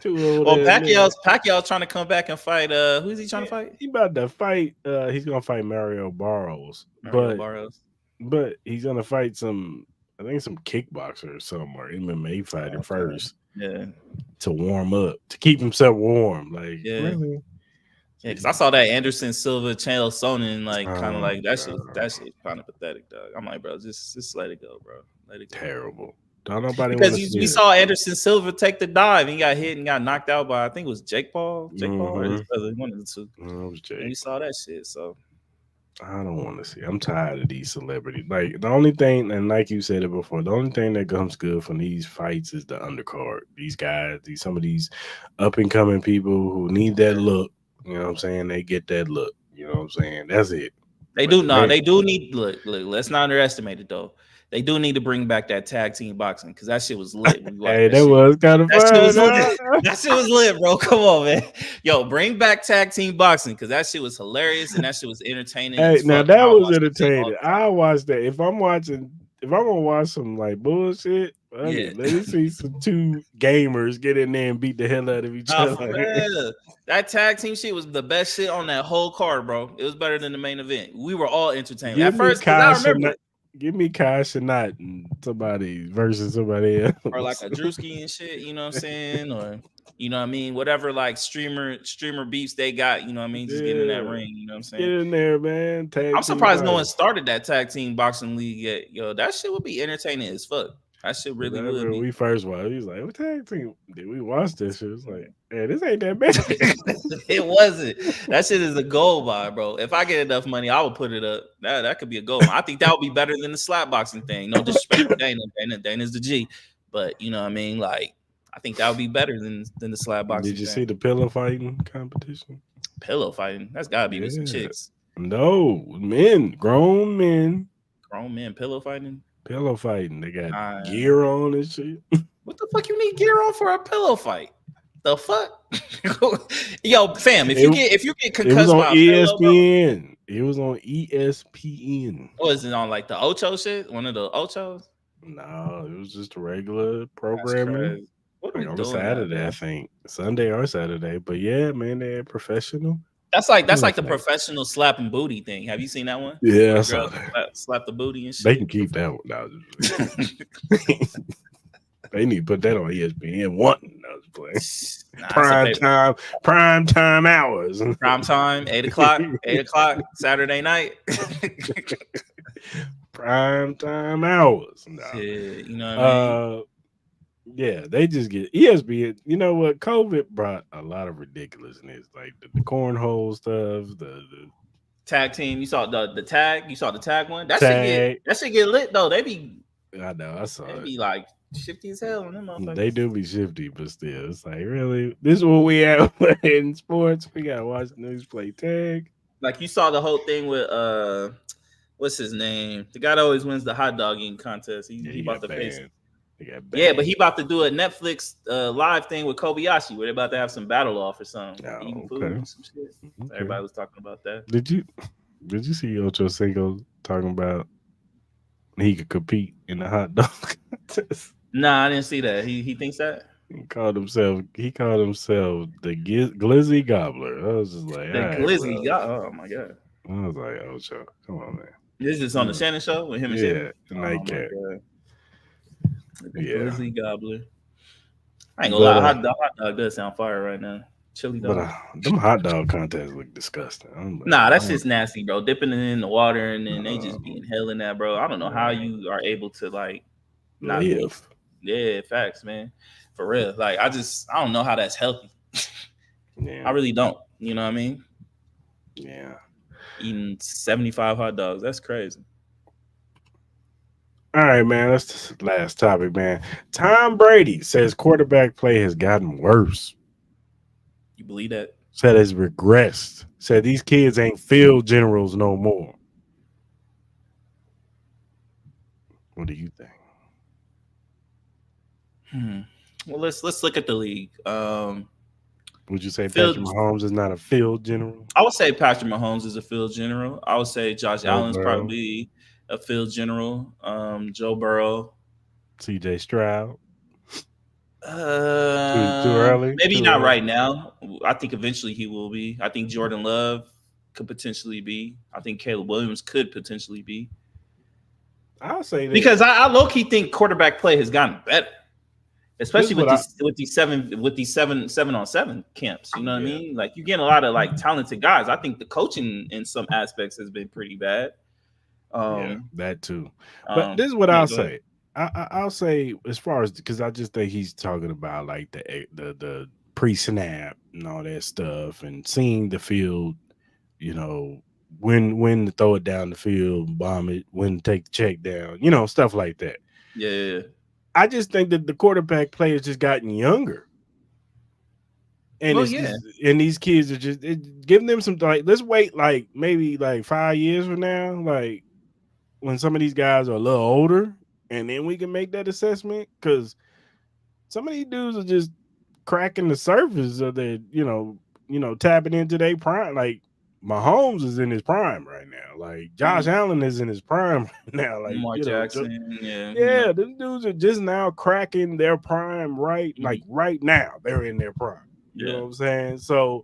Too old Well, ass nigga. Pacquiao's trying to come back and fight. Who's he trying to fight? He about to fight. He's gonna fight Mario Barros, Mario Barros. but he's gonna fight some. I think some kickboxer or something or MMA fighter Oh, okay. first Yeah, to warm up to keep himself warm. Like yeah, really? yeah. Because I saw that Anderson Silva, Chael Sonnen, like kind of Oh like that shit. god, That shit kind of pathetic, dog. I'm like, bro, just let it go, bro. Let it go. terrible. Don't nobody want Because to see we it. saw Anderson Silva take the dive. And he got hit and got knocked out by I think it was Jake Paul, or his Mm-hmm. brother, one of the two. It was And we Jake. saw that shit. So I don't want to see. I'm tired of these celebrities. Like the only thing, and like you said it before, the only thing that comes good from these fights is the undercard. These guys, some of these up and coming people who need that look. You know what I'm saying? They get that look. You know what I'm saying? That's it. they But do the nah, man, they do need look. Let's not underestimate it though. They do need to bring back that tag team boxing because that shit was lit when we watched hey, that that shit. was kind of That shit fun. was lit. Huh? That shit was lit, bro. Come on, man. Yo, bring back tag team boxing because that shit was hilarious and that shit was entertaining Hey, as now fuck. that I was watched that shit all entertaining. the time. I watch that. If I'm gonna watch some like bullshit, fuck Yeah. it. Let me see some two gamers get in there and beat the hell out of each Nah, for other. real. That tag team shit was the best shit on that whole card, bro. It was better than the main event. We were all entertained. Give At me first, because I Kai remember Cenat. it. Give me Kai Cenat and somebody versus somebody Or like else. a Drewski and shit, you know what I'm saying? Or you know what I mean? Whatever like streamer beefs they got, you know what I mean? Just get in that Yeah. ring, you know what I'm Get saying? in there, man. I'm Tag team surprised no one fighting. started that tag team boxing league yet. Yo, that shit would be entertaining as fuck. That shit really would Whenever be. we first watched, he was like, "What tag team?" Did we watch this shit? It's like, hey, this ain't that bad. It wasn't. That shit is a gold buy, bro. If I get enough money, I would put it up. That could be a gold. I think that would be better than the slap boxing thing. No disrespect to Dana. Dana's the G. But you know what I mean? Like, I think that would be better than the slap Did boxing you thing. see the pillow fighting competition? Pillow fighting. That's gotta be with some Yeah. chicks. No, men, grown men, Grown men pillow fighting. pillow fighting. They got Uh, gear on and shit. what the fuck you need gear on for a pillow fight? The fuck? Yo, fam, if you get It was concussed on by a pillow, bro, ESPN. It was on ESPN. what is it on like the Ocho shit? One of the Ochos? No, it was just regular That's programming. crazy. What are Like we on a doing Saturday, I nowadays? think. Sunday or Saturday. But yeah, man, they had professional That's pillow like the fight. professional slapping booty thing. Have you seen that one? Yeah, Where I the saw girls that. slap the booty and They shit. can keep that one. No, they need to put that on ESPN one. I was playing. Nah, that's a favorite. Prime time hours. Prime time, 8 o'clock, Saturday night. Prime time hours. No. Shit, you know what I mean? Uh yeah, they just get ESPN. You know what? COVID brought a lot of ridiculousness, like the cornhole stuff, the Tag team. You saw the tag. You saw the tag one. tag. That should get lit though. They be. I know. I saw It'd it. be like shifty as hell on them They motherfuckers. do be shifty, but still, it's like really. This is what we have in sports. We gotta watch news, play tag. Like you saw the whole thing with what's his name? The guy that always wins the hot dog eating contest. Yeah, He he about got to face. banned. He got Yeah, but banned. he about to do a Netflix live thing with Kobayashi where they about to have some battle off or something, eating Oh, food okay. and some shit. So Okay. everybody was talking about that. Did you see Ocho Cinco talking about he could compete in the hot dog contest? Nah, I didn't see that. He thinks that He called himself the Glizzy Gobbler. I was just like, all the right, Glizzy. bro. Oh my god, I was like, Ocho, come on, man. this is on the Mm. Shannon show with him and Yeah, Shannon. the Oh my nightcap. god, the Yeah, Glizzy Gobbler. I ain't gonna but lie, hot dog does sound fire right now. Chili but dog. them hot dog contests look disgusting. I'm like, Nah, I that's don't just nasty, bro. Dipping it in the water and then they just know, being hell in that, bro. I don't know how man, you are able to like not be. live. Yeah, facts, man. For real. Like I don't know how that's healthy. I Yeah, really don't. You know what I mean? yeah. Eating 75 hot dogs. That's crazy. All right, man. That's the last topic, man. Tom Brady says quarterback play has gotten worse. You believe that? Said it's regressed. Said these kids ain't field generals no more. What do you think? Hmm. Well, let's look at the league. Would you say Patrick Field Mahomes is not a field general? I would say Patrick Mahomes is a field general. I would say Josh Joe Allen's Burrow, probably a field general. Joe Burrow. C.J. Stroud. Too early. Maybe Too not early. right now. I think eventually he will be. I think Jordan Love could potentially be. I think Caleb Williams could potentially be. I'll say this. Because I low key think quarterback play has gotten better, This is especially what I. with these seven on seven camps. You know what I Yeah, mean? Like you getting a lot of like talented guys. I think the coaching in some aspects has been pretty bad. yeah, Um, that too. But this is what yeah, I'll go ahead. say. I'll say as far as because I just think he's talking about like the pre snap and all that stuff and seeing the field. You know when to throw it down the field, bomb it, when to take the check down. Stuff like that. Yeah, yeah, yeah. I just think that the quarterback play has just gotten younger. And Well, it's yeah, just and these kids are just giving them some like let's wait like maybe like 5 years from now, like when some of these guys are a little older, and then we can make that assessment. Because some of these dudes are just cracking the surface of their, tapping into their prime. Like Mahomes is in his prime right now. Like Josh mm, Allen is in his prime right now. Like Lamar Jackson. Yeah, yeah, them dudes are just now cracking their prime right, like mhm, right now. They're in their prime. You know yeah. what I'm saying? So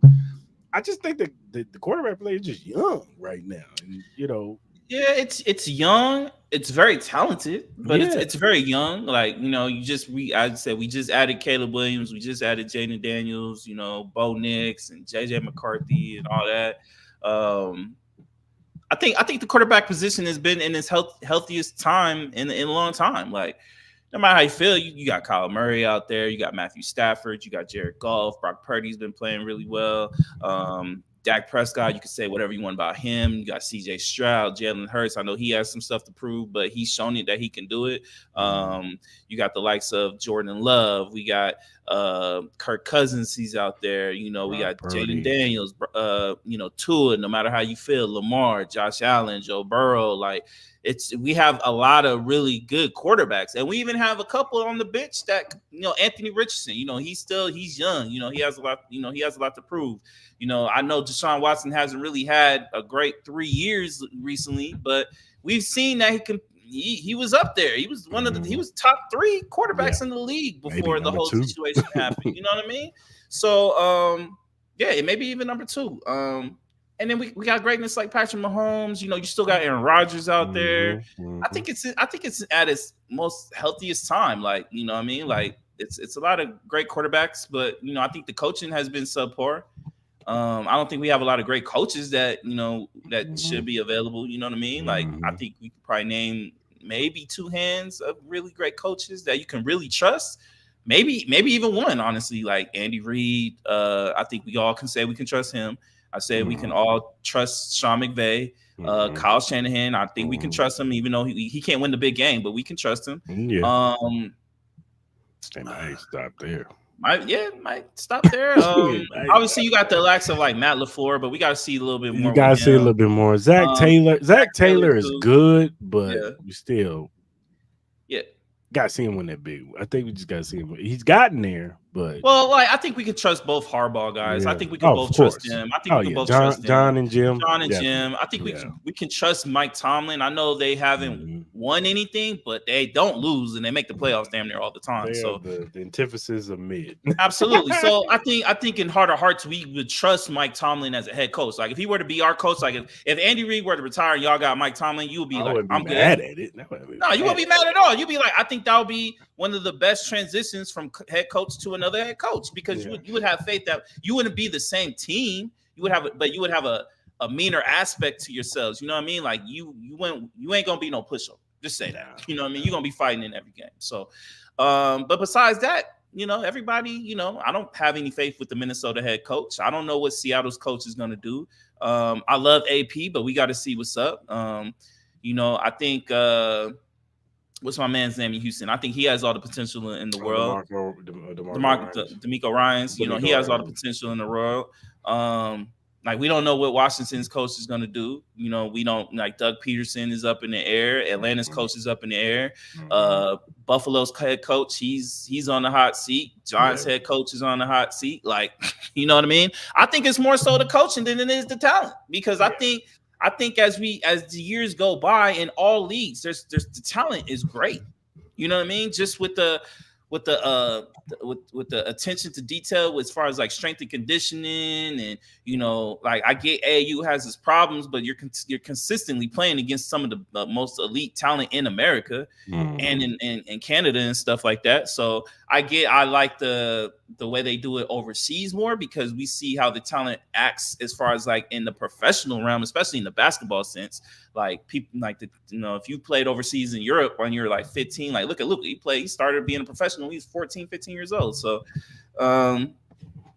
I just think that the quarterback play is just young right now, and Yeah, it's young. It's very talented, but yeah, it's very young. Like I'd say we just added Caleb Williams, we just added Jaden Daniels, Bo Nix and JJ McCarthy and all that. Um, I think the quarterback position has been in its healthiest time in a long time. Like no matter how you feel, you got Kyle Murray out there, you got Matthew Stafford, you got Jared Goff, Brock Purdy's been playing really well. Dak Prescott, you can say whatever you want about him. You got CJ Stroud, Jalen Hurts. I know he has some stuff to prove, but he's shown it that he can do it. mm, You got the likes of Jordan Love. We got Kirk Cousins, he's out there. We Brock got Jaden Purdy. Daniels, Tua, no matter how you feel, Lamar, Josh Allen, Joe Burrow, like we have a lot of really good quarterbacks, and we even have a couple on the bench that Anthony Richardson. He's young. He has a lot. He has a lot to prove. I know Deshaun Watson hasn't really had a great 3 years recently, but we've seen that he can. He was up there. He Mm, was top three yeah, quarterbacks in the league maybe before the number whole two. situation happened. You know what I mean? So yeah, maybe even number two. And then we got greatness like Patrick Mahomes. You still got Aaron Rodgers out there. Hmm, I hmm. think it's at its most healthiest time. Like what I mean, like it's a lot of great quarterbacks, but I think the coaching has been subpar. I don't think we have a lot of great coaches that that should be available. You know what I mean? Like I Hmm. think we could probably name maybe two hands of really great coaches that you can really trust. Maybe even one, honestly, like Andy Reid. I think we all can say we can trust him. I say we can Hmm. all trust Sean McVay. Mhm. Kyle Shanahan, I think we can Mhm. trust him, even though he can't win the big game, but we can trust him. Yeah. Um, And I ain't stopped there. might stop there. I ain't Obviously stopped you got the there. likes of like Matt LaFleur, but we got to see a little bit You more with gotta see a little him. bit more. Zach Taylor. Zach Zach Taylor Taylor is too. good, but Yeah, we still yeah. gotta see him win that big. I think we just gotta see him. He's gotten there, but Well, like I think we could trust both Harbaugh guys. I yeah. think we can Oh, of both trust course. them. I think Oh we can yeah. both trust them. John and Jim, John and definitely. Jim. I think Yeah. we can trust Mike Tomlin. I know they haven't Mhm. won anything, but they don't lose and they make the playoffs damn near all the time. They are So the antithesis of mid. absolutely. So I think in heart of hearts we would trust Mike Tomlin as a head coach. Like if he were to be our coach, like if Andy Reid were to retire and y'all got Mike Tomlin, you would be I like, wouldn't be I'm good. mad at it. No, I wouldn't be No, you mad wouldn't be at mad it. at all. You'd be like, I think that would be one of the best transitions from head coach to another head coach because Yeah. you would have faith that you wouldn't be the same team. You would have, but you would have a meaner aspect to yourselves. You know what I mean? Like you ain't gonna be no pushover. Just say that. You know what I mean? You're gonna be fighting in every game. So, but besides that, everybody, I don't have any faith with the Minnesota head coach. I don't know what Seattle's coach is gonna do. I love AP, but we got to see what's up. I think what's my man's name in Houston? I think he has all the potential in the world. DeMarco Ryans. D'Amico Ryans, he DeMarco has all the Ryans. potential in the world. Like we don't know what Washington's coach is going to do. We don't like Doug Peterson is up in the air. Atlanta's coach is up in the air. Buffalo's head coach, he's on the hot seat. Giants head coach is on the hot seat. Like, you know what I mean? I think it's more so the coaching than it is the talent because I think as the years go by in all leagues, there's the talent is great. You know what I mean? Just with the with the attention to detail as far as like strength and conditioning and like I get AAU has its problems, but you're consistently playing against some of the most elite talent in America and in Canada and stuff like that. So I like the way they do it overseas more because we see how the talent acts as far as like in the professional realm, especially in the basketball sense. Like people like if you played overseas in Europe when you're like 15, like look at Luka, he started being a professional. He's 14, 15 years old. So,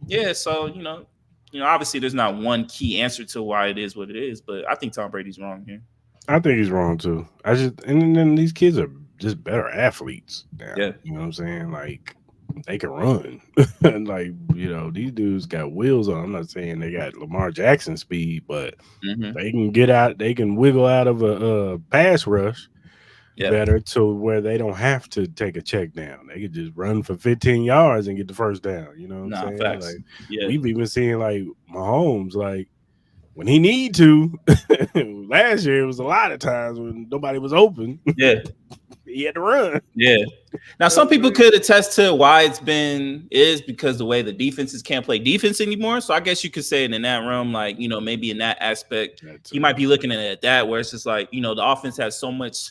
yeah. So obviously there's not one key answer to why it is what it is, but I think Tom Brady's wrong here. I think he's wrong too. And then these kids are just better athletes now. Yeah. You know what I'm saying? Like they can run. Like, these dudes got wheels on. I'm not saying they got Lamar Jackson speed, but they can get out, they can wiggle out of a pass rush better to where they don't have to take a check down. They could just run for 15 yards and get the first down. You know what I'm saying? Facts. Like we've even seen like Mahomes, like when he need to. Last year it was a lot of times when nobody was open. Yeah. He had to run. Yeah. Now, some people could attest to why is because the way the defenses can't play defense anymore. So I guess you could say it in that realm, like, maybe in that aspect, you might be looking at it that where it's just like, the offense has so much,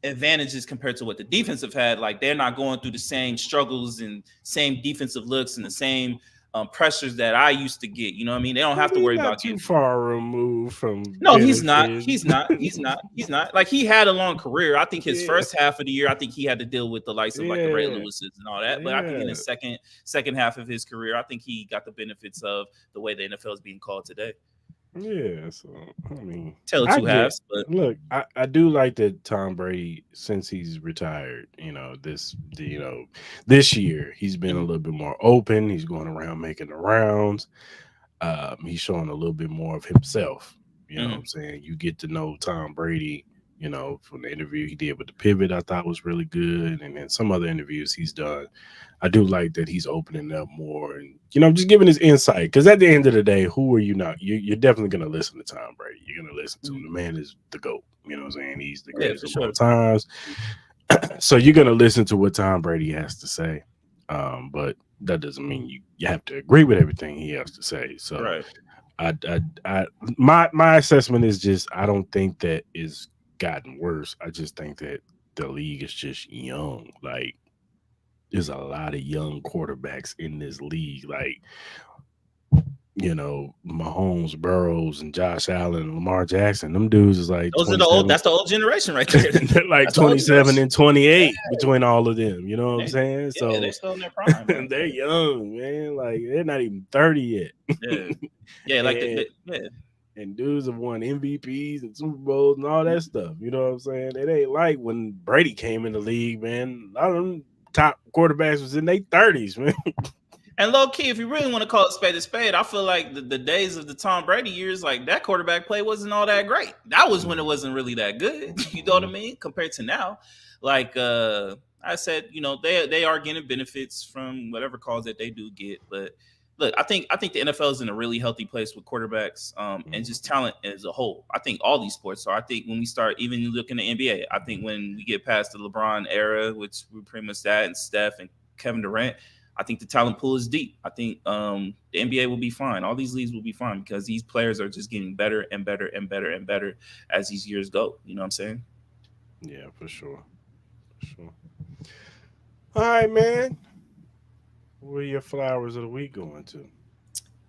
advantages compared to what the defense have had. Like they're not going through the same struggles and same defensive looks and the same pressures that I used to get. You know what I mean? They don't have to worry about too far removed from. No, he's not. He's not. Like he had a long career. I think his first half of the year, I think he had to deal with the likes of like the Ray Lewis's and all that. But I think in the second half of his career, I think he got the benefits of the way the NFL is being called today. Yeah, so I mean, tell two halves. But look, I do like that Tom Brady, since he's retired, this year he's been a little bit more open. He's going around making the rounds. He's showing a little bit more of himself. You know what I'm saying? You get to know Tom Brady, from the interview he did with the Pivot, I thought was really good, and then some other interviews he's done. I do like that he's opening up more and, just giving his insight. Because at the end of the day, who are you not? You're definitely going to listen to Tom Brady. You're going to listen to him. The man is the GOAT. You know what I'm saying? He's the greatest of all times. So you're going to listen to what Tom Brady has to say. But that doesn't mean you have to agree with everything he has to say. So my assessment is just I don't think that it's gotten worse. I just think that the league is just young. Like, there's a lot of young quarterbacks in this league. Like, Mahomes, Burrows, and Josh Allen, and Lamar Jackson. Them dudes is like those are the old. That's the old generation right there. They're like 27 and 28 between all of them. You know what I'm saying? So they're still in their prime. And they're young, man. Like they're not even 30 yet. Yeah, like and dudes have won MVPs and Super Bowls and all that stuff. You know what I'm saying? It ain't like when Brady came in the league, man. A lot of them top quarterbacks was in their 30s, man. And low key, if you really want to call it spade a spade, I feel like the days of the Tom Brady years, like that quarterback play wasn't all that great. That was when it wasn't really that good. You know what I mean? Compared to now, like I said, they are getting benefits from whatever calls that they do get. But look, I think the NFL is in a really healthy place with quarterbacks and just talent as a whole. I think all these sports are. I think when we start even looking at NBA, I think when we get past the LeBron era, which we're pretty much that, and Steph and Kevin Durant, I think the talent pool is deep. I think the NBA will be fine. All these leagues will be fine because these players are just getting better and better and better and better as these years go. You know what I'm saying? Yeah, for sure. For sure. All right, man. Where your flowers of the week going to?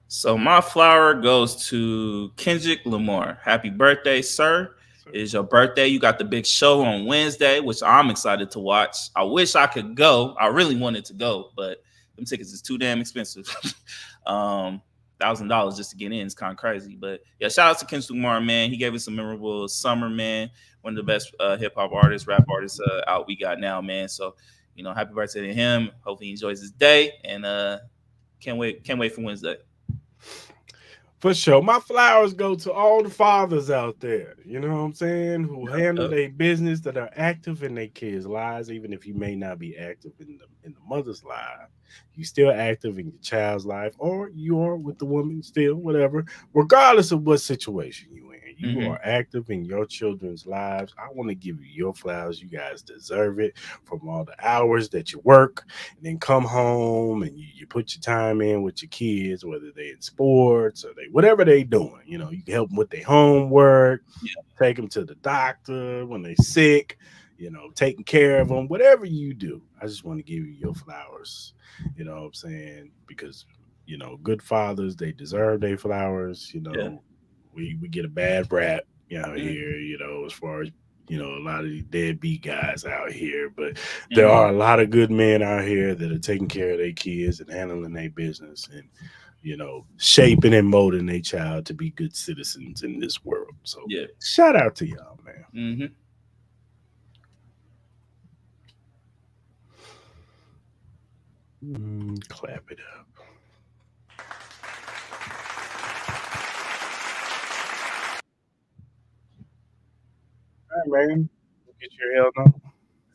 So my flower goes to Kendrick Lamar. Happy birthday, sir. So, It is your birthday. You got the big show on Wednesday, which I'm excited to watch. I wish I could go. I really wanted to go, but them tickets is too damn expensive. $1,000 just to get in is kind of crazy. But yeah, shout out to Kendrick Lamar, man. He gave us a memorable summer, man. One of the best hip hop artists, rap artists out we got now, man. So, happy birthday to him. Hope he enjoys his day, and can't wait for Wednesday. for sure. My flowers go to all the fathers out there, you know what I'm saying, who handle Yep. their business, that are active in their kids' lives, even if you may not be active in the mother's life. You still active in your child's life, or you are with the woman still, whatever. Regardless of what situation you in, you Hmm. are active in your children's lives. I want to give you your flowers. You guys deserve it from all the hours that you work and then come home and you put your time in with your kids, whether they in sports or they whatever they doing. You can help them with their homework, take them to the doctor when they sick, taking care of them, whatever you do. I just want to give you your flowers. You know what I'm saying? Because good fathers, they deserve their flowers. Yeah. We get a bad rap Mm-hmm. here, as far as a lot of these deadbeat guys out here, but there Mm-hmm. are a lot of good men out here that are taking care of their kids and handling their business and shaping and molding their child to be good citizens in this world. So Yeah. shout out to y'all, man. Mm-hmm. Clap it up. All right, man. Get your hell no.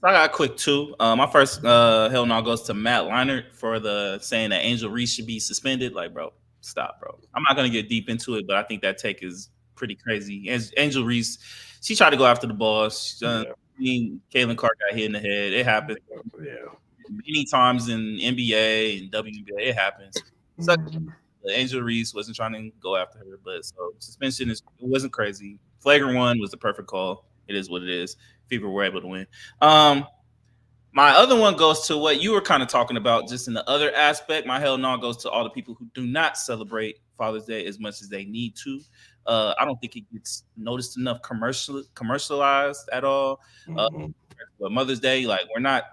So I got a quick two. My first hell no goes to Matt Leinart for the saying that Angel Reese should be suspended. Like, bro, stop, bro. I'm not gonna get deep into it, but I think that take is pretty crazy. As Angel Reese, she tried to go after the ball. Yeah. Caitlin Clark got hit in the head. It happens Yeah. many times in NBA and WNBA. It happens. So Mhm. Angel Reese wasn't trying to go after her, but so suspension it wasn't crazy. Flagrant one was the perfect call. It is what it is. People were able to win. Um, my other one goes to what you were kind of talking about, just in the other aspect. My hell no goes to all the people who do not celebrate Father's Day as much as they need to. I don't think it gets noticed enough commercialized at all. Uh, Mhm. but Mother's Day, like we're not.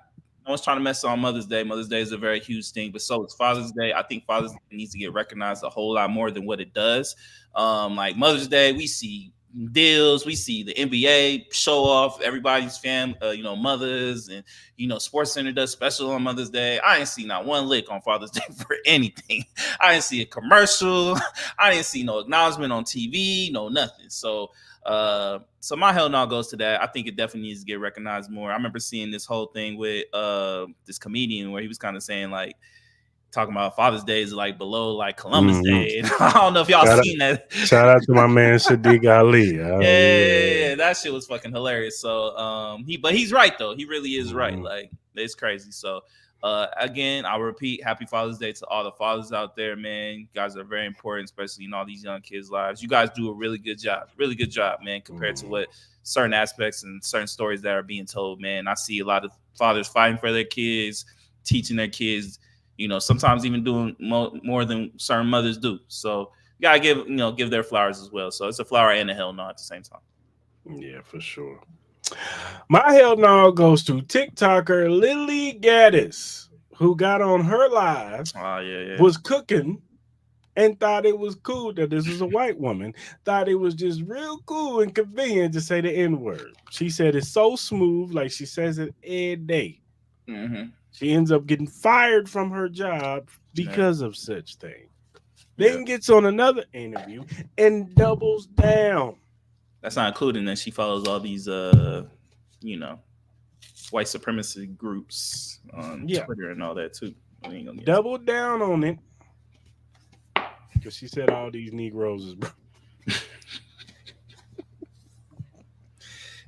No one's trying to mess on Mother's Day. Mother's Day is a very huge thing, but so is Father's Day. I think Father's Day needs to get recognized a whole lot more than what it does. Like Mother's Day, we see deals, we see the NBA show off everybody's mothers, and Sports Center does special on Mother's Day. I ain't see not one lick on Father's Day for anything. I didn't see a commercial. I didn't see no acknowledgement on TV, no nothing. So my hell no goes to that. I think it definitely needs to get recognized more. I remember seeing this whole thing with this comedian where he was kind of saying like talking about Father's Day is like below like Columbus Mhm. Day. I don't know if y'all Shout out, seen that. shout out to my man Sadiq Ali. Yeah, Oh yeah, yeah. yeah, yeah, that shit was fucking hilarious. So but he's right though. He really is right. Mhm. Like it's crazy. So again, I'll repeat, happy Father's Day to all the fathers out there, man. You guys are very important, especially in all these young kids' lives. You guys do a really good job, man, compared to Mhm. what certain aspects and certain stories that are being told, man. I see a lot of fathers fighting for their kids, teaching their kids, sometimes even doing more than certain mothers do. So you gotta give their flowers as well. So it's a flower and a hell no at the same time. Yeah, for sure. My hell no goes to TikToker Lily Gaddis, who got on her live, Oh yeah, yeah. was cooking, and thought it was cool that this was a white woman. Thought it was just real cool and convenient to say the N word. She said it's so smooth, like she says it every day. Mm-hmm. She ends up getting fired from her job Yeah. because of such thing. Yeah. Then gets on another interview and doubles down. That's not including that she follows all these you know, white supremacy groups on Yeah, Twitter and all that too. We ain't gonna get into doubled down on it because she said all these Negroes is.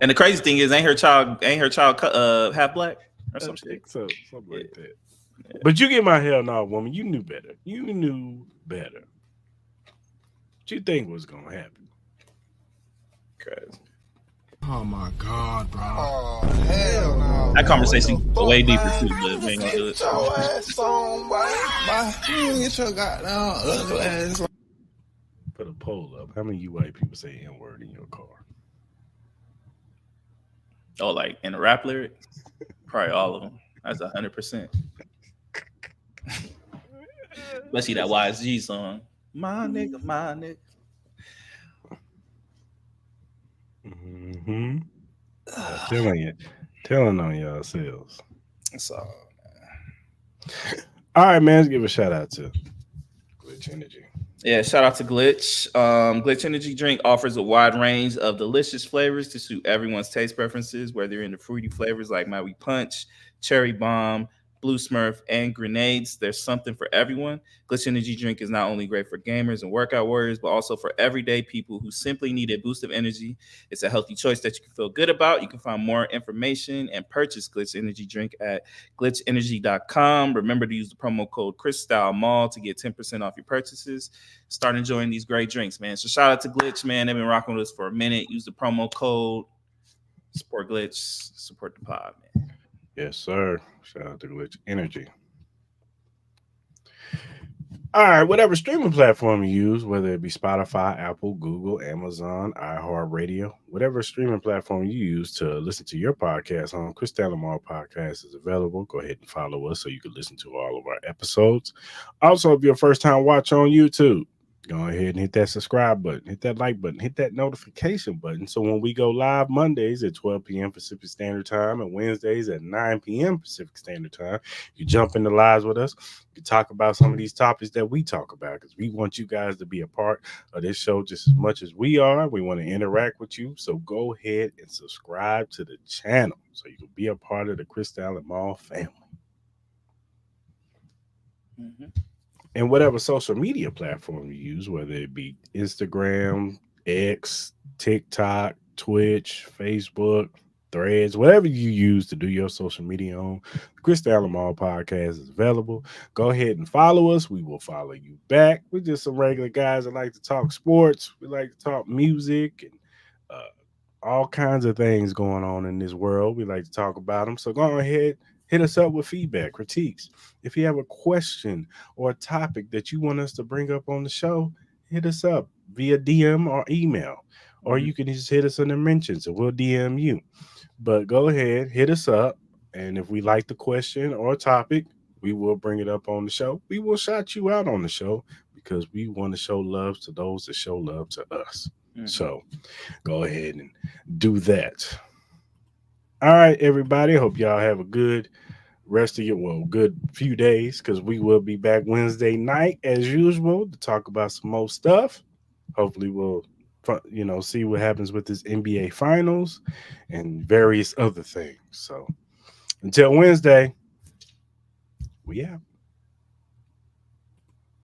And the crazy thing is, ain't her child half black or I some shit? think so, something Yeah, like that. yeah. But you get my hell no, woman. You knew better. You knew better. What you think was gonna happen? Crazy. Oh my god, bro. Oh hell no. That conversation Fuck, way deeper man. too, but we ain't gonna do it. Get your ass on, boy. You get your goddamn ugly ass on. Put a poll up. How many you white people say N word in your car? Oh, like in a rap lyric, probably all of them. That's 100%. Especially that YSG song, "My nigga, my nigga." Mm-hmm. Telling on yourselves. So All right, man. Let's give a shout out to Glitch Energy. yeah, shout out to Glitch. Glitch Energy Drink offers a wide range of delicious flavors to suit everyone's taste preferences, whether you're into fruity flavors like Maui Punch, Cherry Bomb, Blue Smurf, and grenades. There's something for everyone. Glitch Energy Drink is not only great for gamers and workout warriors, but also for everyday people who simply need a boost of energy. It's a healthy choice that you can feel good about. You can find more information and purchase Glitch Energy Drink at glitchenergy.com. Remember to use the promo code Cris and Mal to get 10% off your purchases. Start enjoying these great drinks, man. So shout out to Glitch, man. They've been rocking with us for a minute. Use the promo code. Support Glitch. Support the pod, man. Yes, sir. Shout out to Glitch Energy. All right, whatever streaming platform you use, whether it be Spotify, Apple, Google, Amazon, iHeartRadio, whatever streaming platform you use to listen to your podcast on, Cris and Mal podcast is available. Go ahead and follow us so you can listen to all of our episodes. Also, if you're a first time watcher on YouTube, go ahead and hit that subscribe button, hit that like button, hit that notification button. So when we go live Mondays at 12 p.m. Pacific Standard Time and Wednesdays at 9 p.m. Pacific Standard Time, you jump into lives with us. You talk about some of these topics that we talk about because we want you guys to be a part of this show just as much as we are. We want to interact with you. So go ahead and subscribe to the channel so you can be a part of the Cris and Mal family. Mm-hmm. And whatever social media platform you use, whether it be Instagram, X, TikTok, Twitch, Facebook, Threads, whatever you use to do your social media on, the Cris and Mal podcast is available. Go ahead and follow us. We will follow you back. We're just some regular guys that like to talk sports. We like to talk music and all kinds of things going on in this world. We like to talk about them. So go ahead, hit us up with feedback, critiques. If you have a question or a topic that you want us to bring up on the show, hit us up via DM or email. Or Mm-hmm. you can just hit us in the mentions and we'll DM you. But go ahead, hit us up. And if we like the question or topic, we will bring it up on the show. We will shout you out on the show because we want to show love to those that show love to us. Mm-hmm. So go ahead and do that. All right, everybody. Hope y'all have a good rest of your good few days because we will be back Wednesday night as usual to talk about some more stuff. Hopefully, we'll see what happens with this NBA Finals and various other things. So until Wednesday, we out.